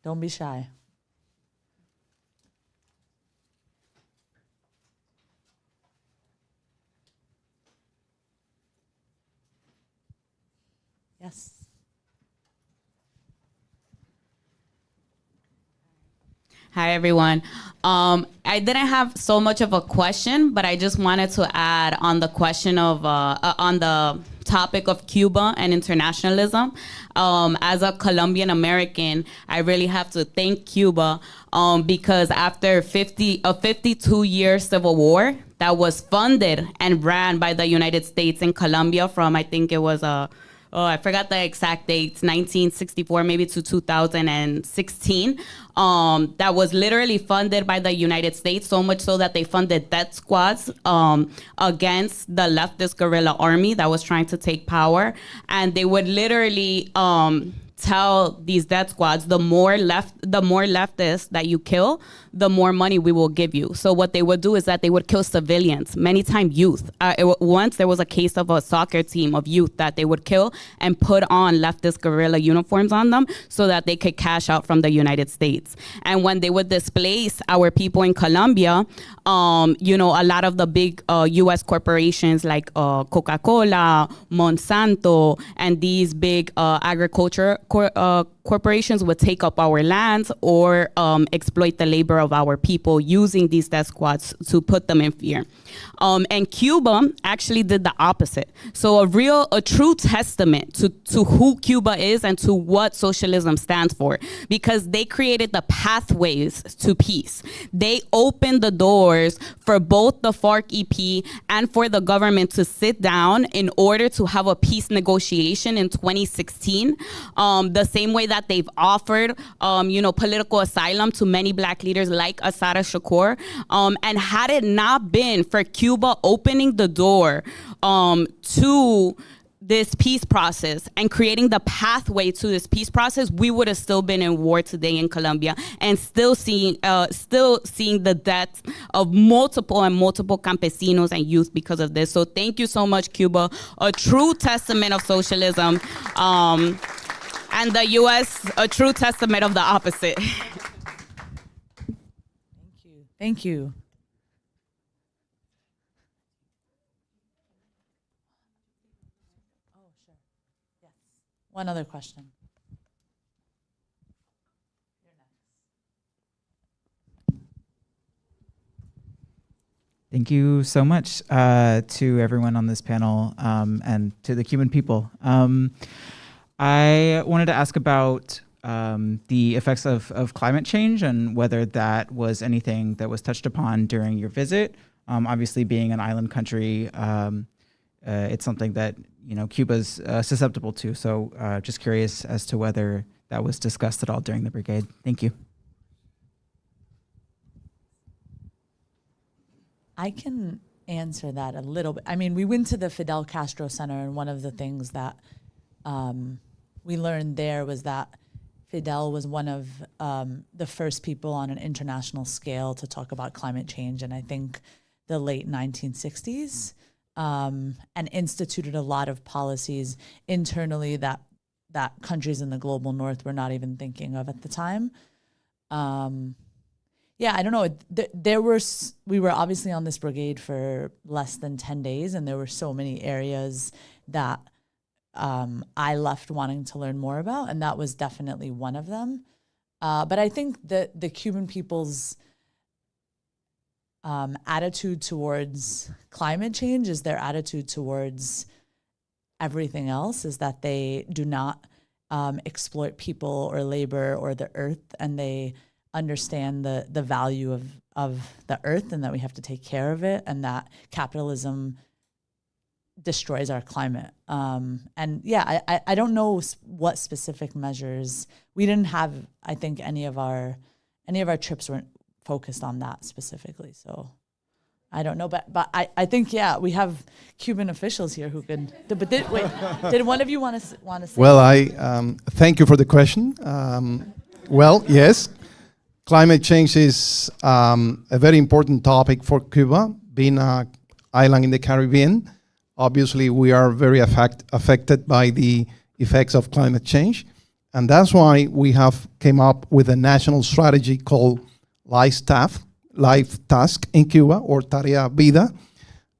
Don't be shy. Yes. Hi, everyone. I didn't have so much of a question, but I just wanted to add on the question of on the topic of Cuba and internationalism. As a Colombian American, I really have to thank Cuba because after a 52-year civil war that was funded and ran by the United States in Colombia from, I think it was I forgot the exact dates, 1964 maybe to 2016. That was literally funded by the United States, so much so that they funded death squads against the leftist guerrilla army that was trying to take power. And they would literally tell these death squads, the more leftists that you kill, the more money we will give you. So what they would do is that they would kill civilians, many times youth. Once there was a case of a soccer team of youth that they would kill and put on leftist guerrilla uniforms on them so that they could cash out from the United States. And when they would displace our people in Colombia, a lot of the big U.S. corporations like Coca-Cola, Monsanto, and these big agriculture corporations would take up our lands or exploit the labor of our people using these death squads to put them in fear. And Cuba actually did the opposite. So a true testament to who Cuba is and to what socialism stands for, because they created the pathways to peace. They opened the doors for both the FARC-EP and for the government to sit down in order to have a peace negotiation in 2016, the same way that they've offered, political asylum to many black leaders like Assata Shakur. And had it not been for Cuba opening the door to this peace process and creating the pathway to this peace process, we would have still been in war today in Colombia and still seeing the deaths of multiple campesinos and youth because of this. So thank you so much, Cuba. A true testament of socialism. And the U.S., a true testament of the opposite. Thank you. Oh, sure. Yes. One other question. Thank you so much to everyone on this panel and to the Cuban people. I wanted to ask about the effects of climate change and whether that was anything that was touched upon during your visit. Obviously, being an island country, it's something that Cuba's susceptible to. So just curious as to whether that was discussed at all during the brigade. Thank you. I can answer that a little bit. I mean, we went to the Fidel Castro Center, and one of the things that we learned there was that Fidel was one of the first people on an international scale to talk about climate change, and I think the late 1960s, and instituted a lot of policies internally that countries in the global north were not even thinking of at the time. I don't know. We were obviously on this brigade for less than 10 days, and there were so many areas that I left wanting to learn more about, and that was definitely one of them. But I think that the Cuban people's attitude towards climate change is their attitude towards everything else, is that they do not exploit people or labor or the earth, and they understand the value of the earth and that we have to take care of it, and that capitalism destroys our climate. I don't know what specific measures. We didn't have, I think any of our trips weren't focused on that specifically. So I don't know, but I think, we have Cuban officials here who could, but did one of you want to say? Well, I thank you for the question. Yes, climate change is a very important topic for Cuba, being an island in the Caribbean. Obviously, we are very affected by the effects of climate change. And that's why we have came up with a national strategy called Life Task in Cuba, or Tarea Vida.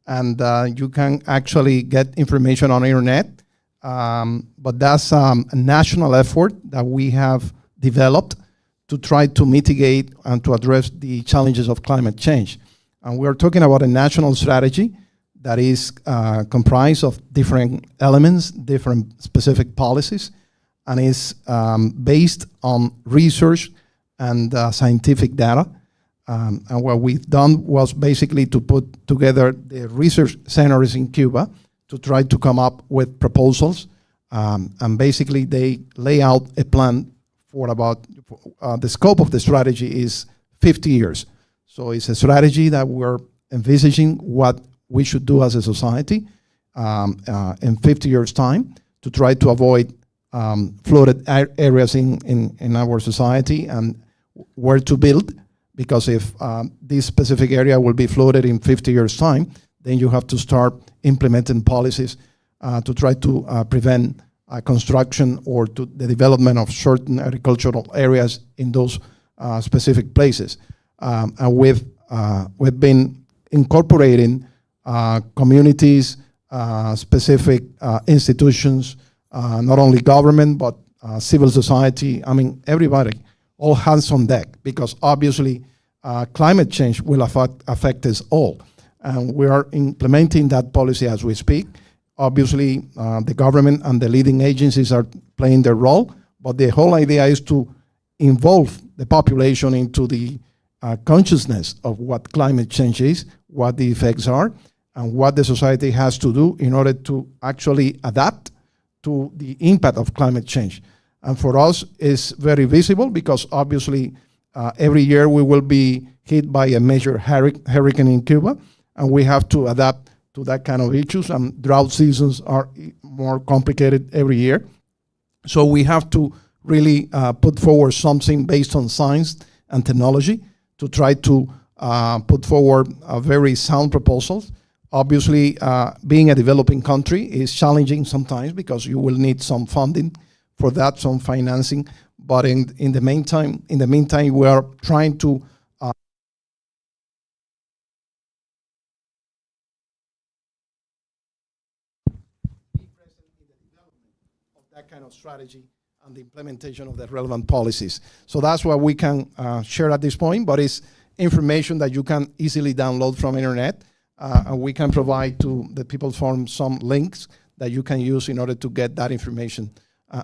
And you can actually get information on the internet. But that's a national effort that we have developed to try to mitigate and to address the challenges of climate change. And we're talking about a national strategy that is comprised of different elements, different specific policies, and is based on research and scientific data. And what we've done was basically to put together the research centers in Cuba to try to come up with proposals. And basically they lay out a plan for about, the scope of the strategy is 50 years. So it's a strategy that we're envisaging what we should do as a society in 50 years' time to try to avoid flooded areas in our society and where to build. Because if this specific area will be flooded in 50 years' time, then you have to start implementing policies to try to prevent construction or to the development of certain agricultural areas in those specific places. And we've been incorporating communities, specific institutions, not only government, but civil society, I mean, everybody, all hands on deck, because obviously climate change will affect us all. And we are implementing that policy as we speak. Obviously, the government and the leading agencies are playing their role, but the whole idea is to involve the population into the consciousness of what climate change is, what the effects are, and what the society has to do in order to actually adapt to the impact of climate change. And for us, it's very visible because obviously every year we will be hit by a major hurricane in Cuba, and we have to adapt to that kind of issues, and drought seasons are more complicated every year. So we have to really put forward something based on science and technology to try to put forward very sound proposals. Obviously, being a developing country is challenging sometimes because you will need some funding for that, some financing. But in the meantime, we are trying to be present in the development of that kind of strategy and the implementation of the relevant policies. So that's what we can share at this point, but it's information that you can easily download from internet, and we can provide to the people forum some links that you can use in order to get that information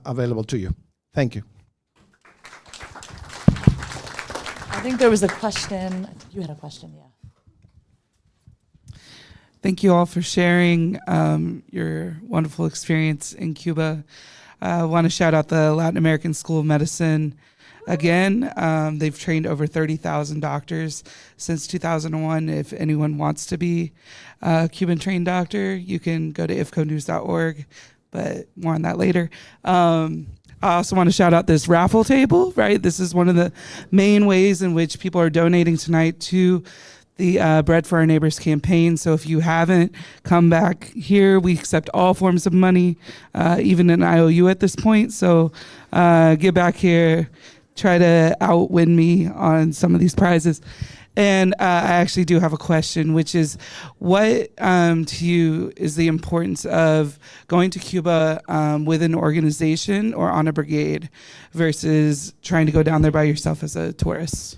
available to you. Thank you. I think there was a question. I think you had a question, yeah. Thank you all for sharing your wonderful experience in Cuba. I want to shout out the Latin American School of Medicine again. They've trained over 30,000 doctors since 2001. If anyone wants to be a Cuban trained doctor, you can go to ifconews.org, but more on that later. I also want to shout out this raffle table, right? This is one of the main ways in which people are donating tonight to the Bread for Our Neighbors campaign. So if you haven't, come back here. We accept all forms of money, even an IOU at this point. So get back here, try to outwin me on some of these prizes. And I actually do have a question, which is what to you is the importance of going to Cuba with an organization or on a brigade versus trying to go down there by yourself as a tourist?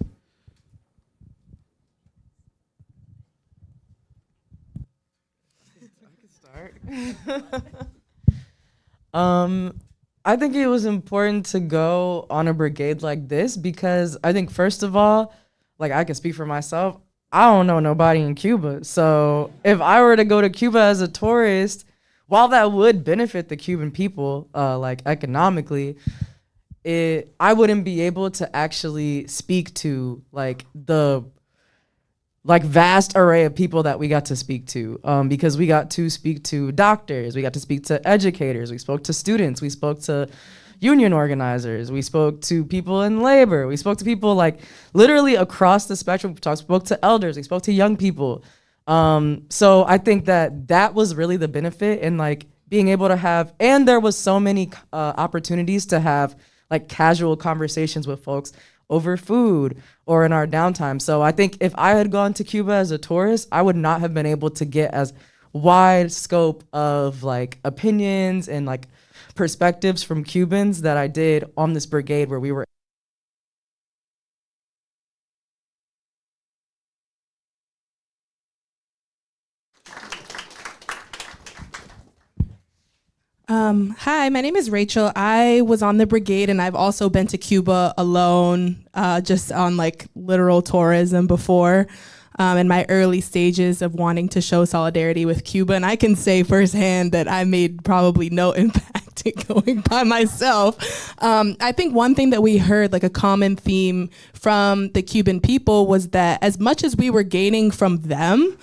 I think it was important to go on a brigade like this because I think, first of all, like I can speak for myself, I don't know nobody in Cuba. So if I were to go to Cuba as a tourist, while that would benefit the Cuban people, like economically, I wouldn't be able to actually speak to like the vast array of people that we got to speak to, because we got to speak to doctors, we got to speak to educators, we spoke to students, we spoke to union organizers, we spoke to people in labor, we spoke to people like literally across the spectrum. We spoke to elders, we spoke to young people. So I think that was really the benefit in like being able to have, and there was so many opportunities to have like casual conversations with folks over food or in our downtime. So I think if I had gone to Cuba as a tourist, I would not have been able to get as wide scope of like opinions and like perspectives from Cubans that I did on this brigade where we were. Hi, my name is Rachel. I was on the brigade and I've also been to Cuba alone, just on like literal tourism before, in my early stages of wanting to show solidarity with Cuba. And I can say firsthand that I made probably no impact in going by myself. I think one thing that we heard, like a common theme from the Cuban people, was that as much as we were gaining from them,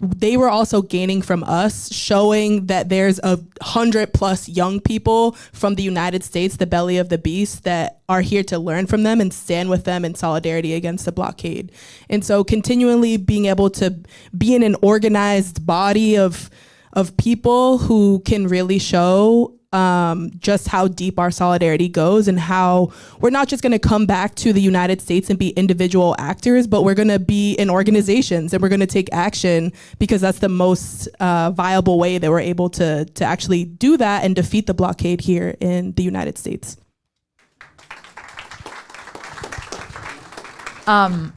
they were also gaining from us, showing that there's 100+ young people from the United States, the belly of the beast, that are here to learn from them and stand with them in solidarity against the blockade. And so continually being able to be in an organized body of people who can really show just how deep our solidarity goes, and how we're not just going to come back to the United States and be individual actors, but we're going to be in organizations and we're going to take action, because that's the most viable way that we're able to actually do that and defeat the blockade here in the United States. I'll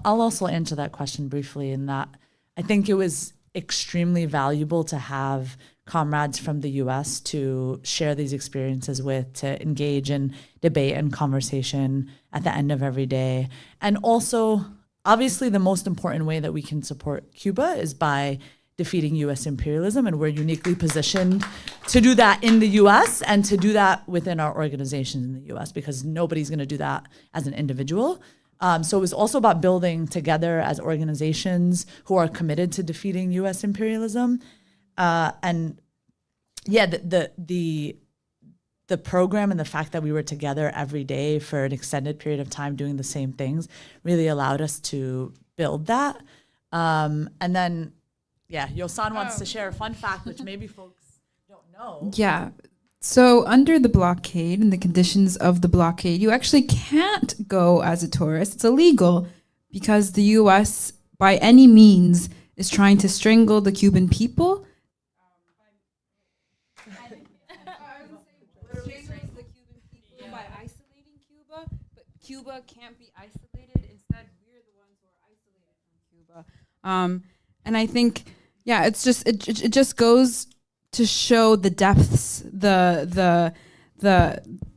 also answer that question briefly, in that I think it was extremely valuable to have comrades from the US to share these experiences with, to engage in debate and conversation at the end of every day. And also, obviously, the most important way that we can support Cuba is by defeating US imperialism, and we're uniquely positioned to do that in the US and to do that within our organizations in the US, because nobody's gonna do that as an individual. So it was also about building together as organizations who are committed to defeating US imperialism. And yeah, the program and the fact that we were together every day for an extended period of time doing the same things really allowed us to build that. And then, yeah, Yosan wants to share a fun fact, which maybe folks don't know. Yeah. So under the blockade and the conditions of the blockade, you actually can't go as a tourist. It's illegal because the U.S. by any means is trying to strangle the Cuban people. By isolating Cuba, but Cuba can't be isolated. Instead, we're the ones who are isolated from Cuba. And I think, yeah, it's just it just goes to show the depths, the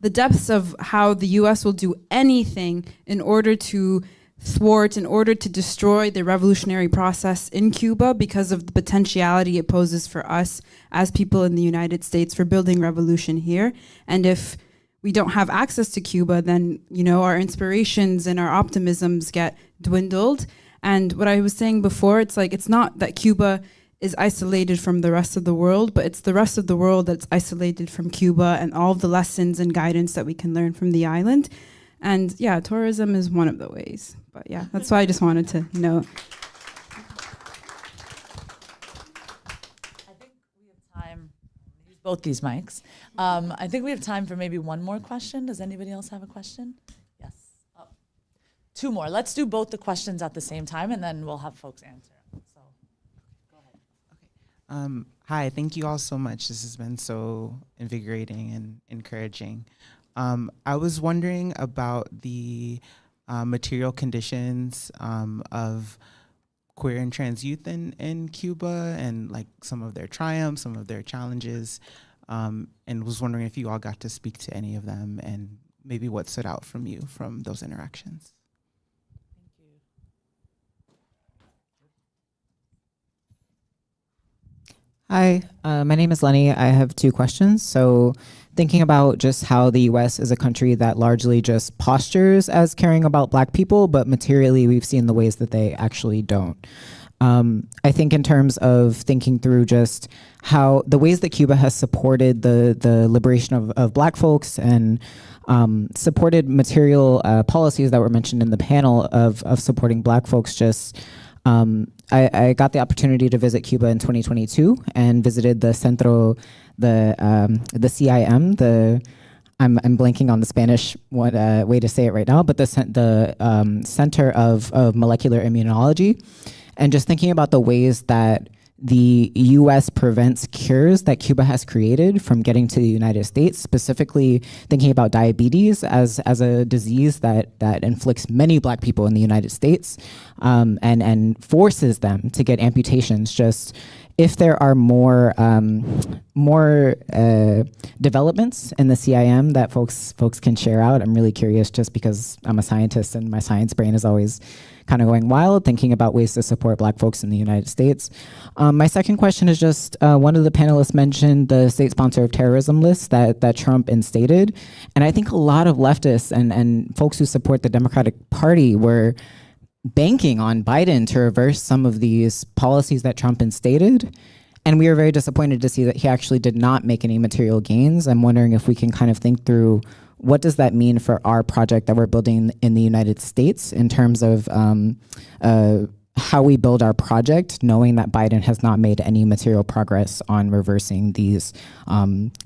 depths of how the U.S. will do anything in order to thwart, in order to destroy the revolutionary process in Cuba, because of the potentiality it poses for us as people in the United States for building revolution here. And if we don't have access to Cuba, then, you know, our inspirations and our optimisms get dwindled. And what I was saying before, it's like, it's not that Cuba is isolated from the rest of the world, but it's the rest of the world that's isolated from Cuba, and all of the lessons and guidance that we can learn from the island. And yeah, tourism is one of the ways. But yeah, that's why I just wanted to note. I think we have time. Use both these mics. I think we have time for maybe one more question. Does anybody else have a question? Yes. Oh. Two more. Let's do both the questions at the same time, and then we'll have folks answer. So, go ahead. Hi, thank you all so much. This has been so invigorating and encouraging. I was wondering about the material conditions of queer and trans youth in Cuba, and like some of their triumphs, some of their challenges, and was wondering if you all got to speak to any of them, and maybe what stood out from you from those interactions. Hi, my name is Lenny. I have two questions. So thinking about just how the US is a country that largely just postures as caring about Black people, but materially we've seen the ways that they actually don't. I think in terms of thinking through just how the ways that Cuba has supported the liberation of Black folks, and supported material policies that were mentioned in the panel of supporting Black folks, just I got the opportunity to visit Cuba in 2022 and visited the Centro, the CIM, I'm blanking on the Spanish way to say it right now, but the Center of Molecular Immunology, and just thinking about the ways that the U.S. prevents cures that Cuba has created from getting to the United States, specifically thinking about diabetes as a disease that inflicts many Black people in the United States, and forces them to get amputations just if there are more developments in the CIM that folks can share out. I'm really curious, just because I'm a scientist and my science brain is always kind of going wild, thinking about ways to support Black folks in the United States. My second question is just, one of the panelists mentioned the state sponsor of terrorism list that Trump instated. And I think a lot of leftists and folks who support the Democratic Party were banking on Biden to reverse some of these policies that Trump instated. And we were very disappointed to see that he actually did not make any material gains. I'm wondering if we can kind of think through, what does that mean for our project that we're building in the United States in terms of how we build our project, knowing that Biden has not made any material progress on reversing these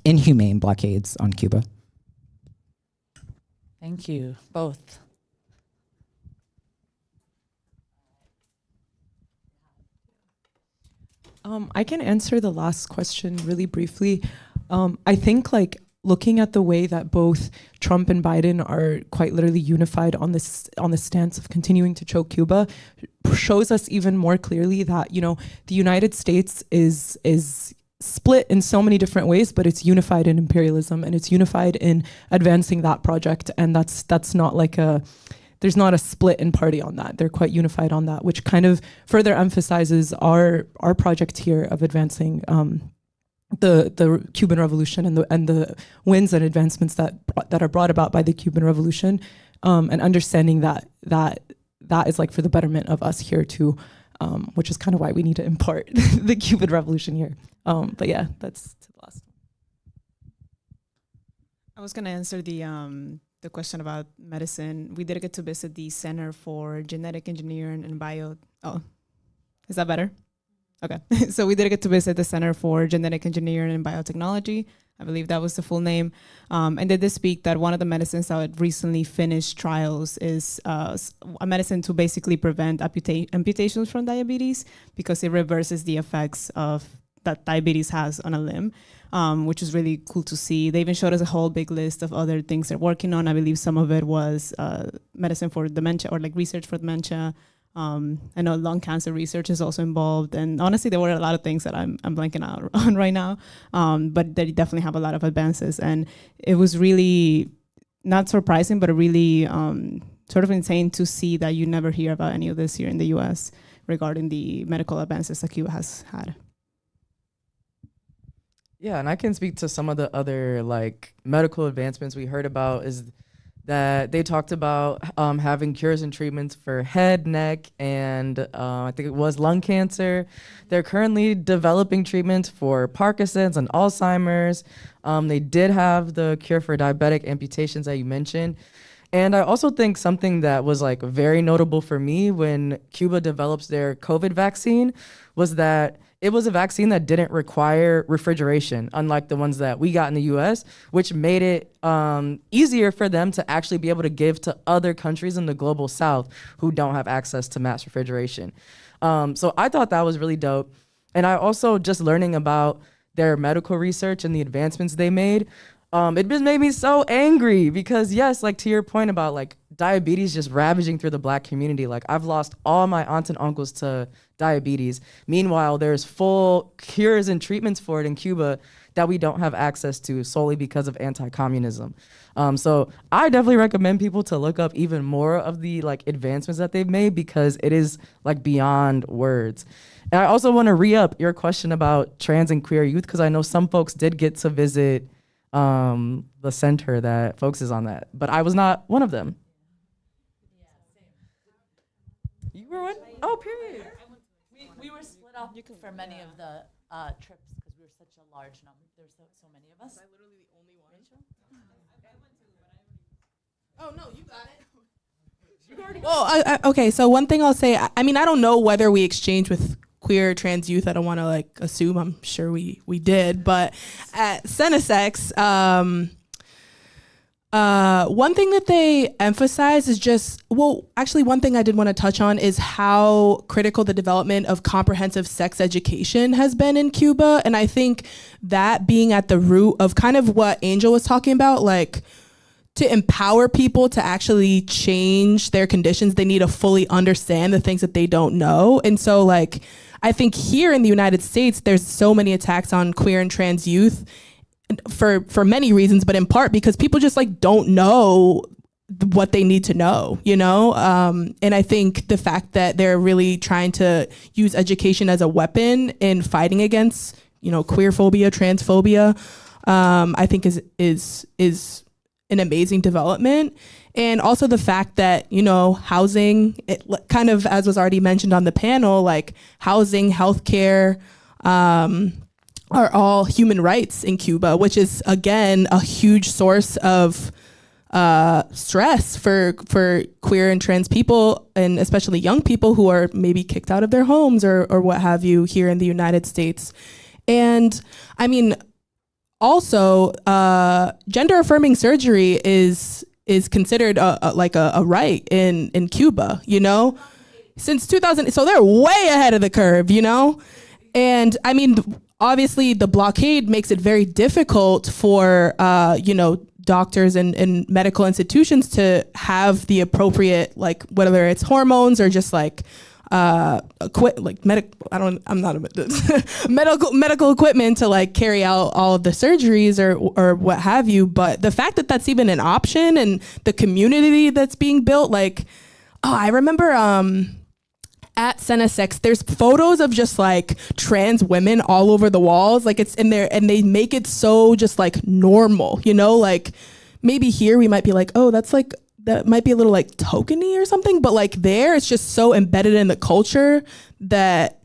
inhumane blockades on Cuba? Thank you, both. I can answer the last question really briefly. I think like looking at the way that both Trump and Biden are quite literally unified on the stance of continuing to choke Cuba shows us even more clearly that, you know, the United States is split in so many different ways, but it's unified in imperialism and it's unified in advancing that project. And that's not like there's not a split in party on that. They're quite unified on that, which kind of further emphasizes our project here of advancing the Cuban Revolution and the wins and advancements that are brought about by the Cuban Revolution, and understanding that is like for the betterment of us here too, which is kind of why we need to impart the Cuban Revolution here. But yeah, that's the last one. I was gonna answer the question about medicine. We did get to visit the Center for Genetic Engineering and Bio. Oh, is that better? Okay. So we did get to visit the Center for Genetic Engineering and Biotechnology. I believe that was the full name. And they did speak that one of the medicines that had recently finished trials is a medicine to basically prevent amputations from diabetes, because it reverses the effects of that diabetes has on a limb, which is really cool to see. They even showed us a whole big list of other things they're working on. I believe some of it was medicine for dementia, or like research for dementia. I know lung cancer research is also involved, and honestly, there were a lot of things that I'm blanking out on right now, but they definitely have a lot of advances, and it was really not surprising, but really sort of insane to see that you never hear about any of this here in the U.S. regarding the medical advances that Cuba has had. Yeah, and I can speak to some of the other like medical advancements we heard about. Is that they talked about having cures and treatments for head, neck, and I think it was lung cancer. They're currently developing treatments for Parkinson's and Alzheimer's. They did have the cure for diabetic amputations that you mentioned. And I also think something that was like very notable for me when Cuba develops their COVID vaccine was that it was a vaccine that didn't require refrigeration, unlike the ones that we got in the US, which made it easier for them to actually be able to give to other countries in the global south who don't have access to mass refrigeration. So I thought that was really dope. And I also just learning about their medical research and the advancements they made, it just made me so angry because yes, like to your point about like diabetes just ravaging through the Black community. Like I've lost all my aunts and uncles to diabetes. Meanwhile, there's full cures and treatments for it in Cuba that we don't have access to solely because of anti-communism. So I definitely recommend people to look up even more of the like advancements that they've made because it is like beyond words. And I also want to re-up your question about trans and queer youth because I know some folks did get to visit the center that focuses on that, but I was not one of them. You were one? Oh, period. We were split up for many of the trips because we were such a large number. There were so many of us. Was I literally the only one? Oh, no, you got it. Well, okay, so one thing I'll say, I mean, I don't know whether we exchanged with queer trans youth. I don't want to like assume. I'm sure we did, but at Senesex, one thing that they emphasize is just, well, actually one thing I did want to touch on is how critical the development of comprehensive sex education has been in Cuba. And I think that being at the root of kind of what Angel was talking about, like to empower people to actually change their conditions, they need to fully understand the things that they don't know. And so like, I think here in the United States, there's so many attacks on queer and trans youth for many reasons, but in part because people just like don't know what they need to know, you know? And I think the fact that they're really trying to use education as a weapon in fighting against, you know, queer phobia, transphobia, I think is an amazing development. And also the fact that, you know, housing, it kind of, as was already mentioned on the panel, like housing, healthcare, are all human rights in Cuba, which is, again, a huge source of stress for queer and trans people, and especially young people who are maybe kicked out of their homes or what have you here in the United States. And I mean, also, gender affirming surgery is considered like a right in Cuba, you know, since 2000. So they're way ahead of the curve, you know. And I mean, obviously the blockade makes it very difficult for, you know, doctors and medical institutions to have the appropriate, like, whether it's hormones or just like medical equipment to like carry out all of the surgeries or what have you. But the fact that that's even an option and the community that's being built, like, oh, I remember at Senesex, there's photos of just like trans women all over the walls. Like, it's in there, and they make it so just like normal, you know, like maybe here we might be like, oh, that's like, that might be a little like tokeny or something, but like there it's just so embedded in the culture that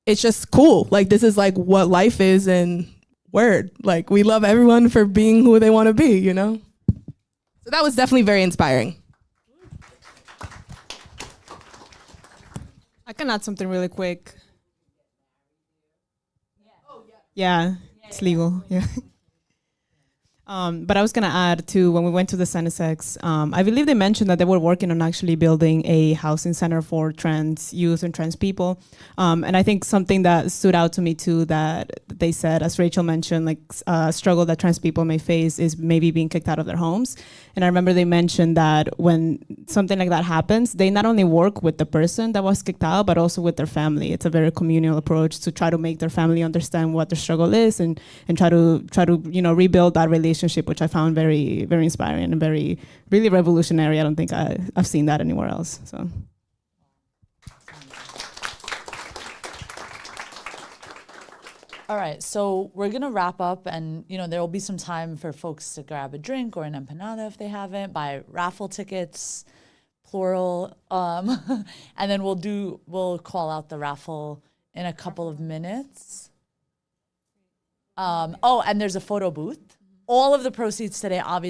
it's just cool. Like, this is like what life is, and word, like we love everyone for being who they want to be, you know? So that was definitely very inspiring. I can add something really quick. Yeah, it's legal. Yeah. But I was gonna add too, when we went to the Senesex, I believe they mentioned that they were working on actually building a housing center for trans youth and trans people. And I think something that stood out to me too, that they said, as Rachel mentioned, like a struggle that trans people may face is maybe being kicked out of their homes. And I remember they mentioned that when something like that happens, they not only work with the person that was kicked out, but also with their family. It's a very communal approach to try to make their family understand what their struggle is, and try to you know, rebuild that relationship, which I found very, very inspiring and very, really revolutionary. I don't think I've seen that anywhere else. So. All right, so we're gonna wrap up, and you know, there will be some time for folks to grab a drink or an empanada if they haven't, buy raffle tickets, plural, and then we'll call out the raffle in a couple of minutes. Oh, and there's a photo booth. All of the proceeds today, obviously.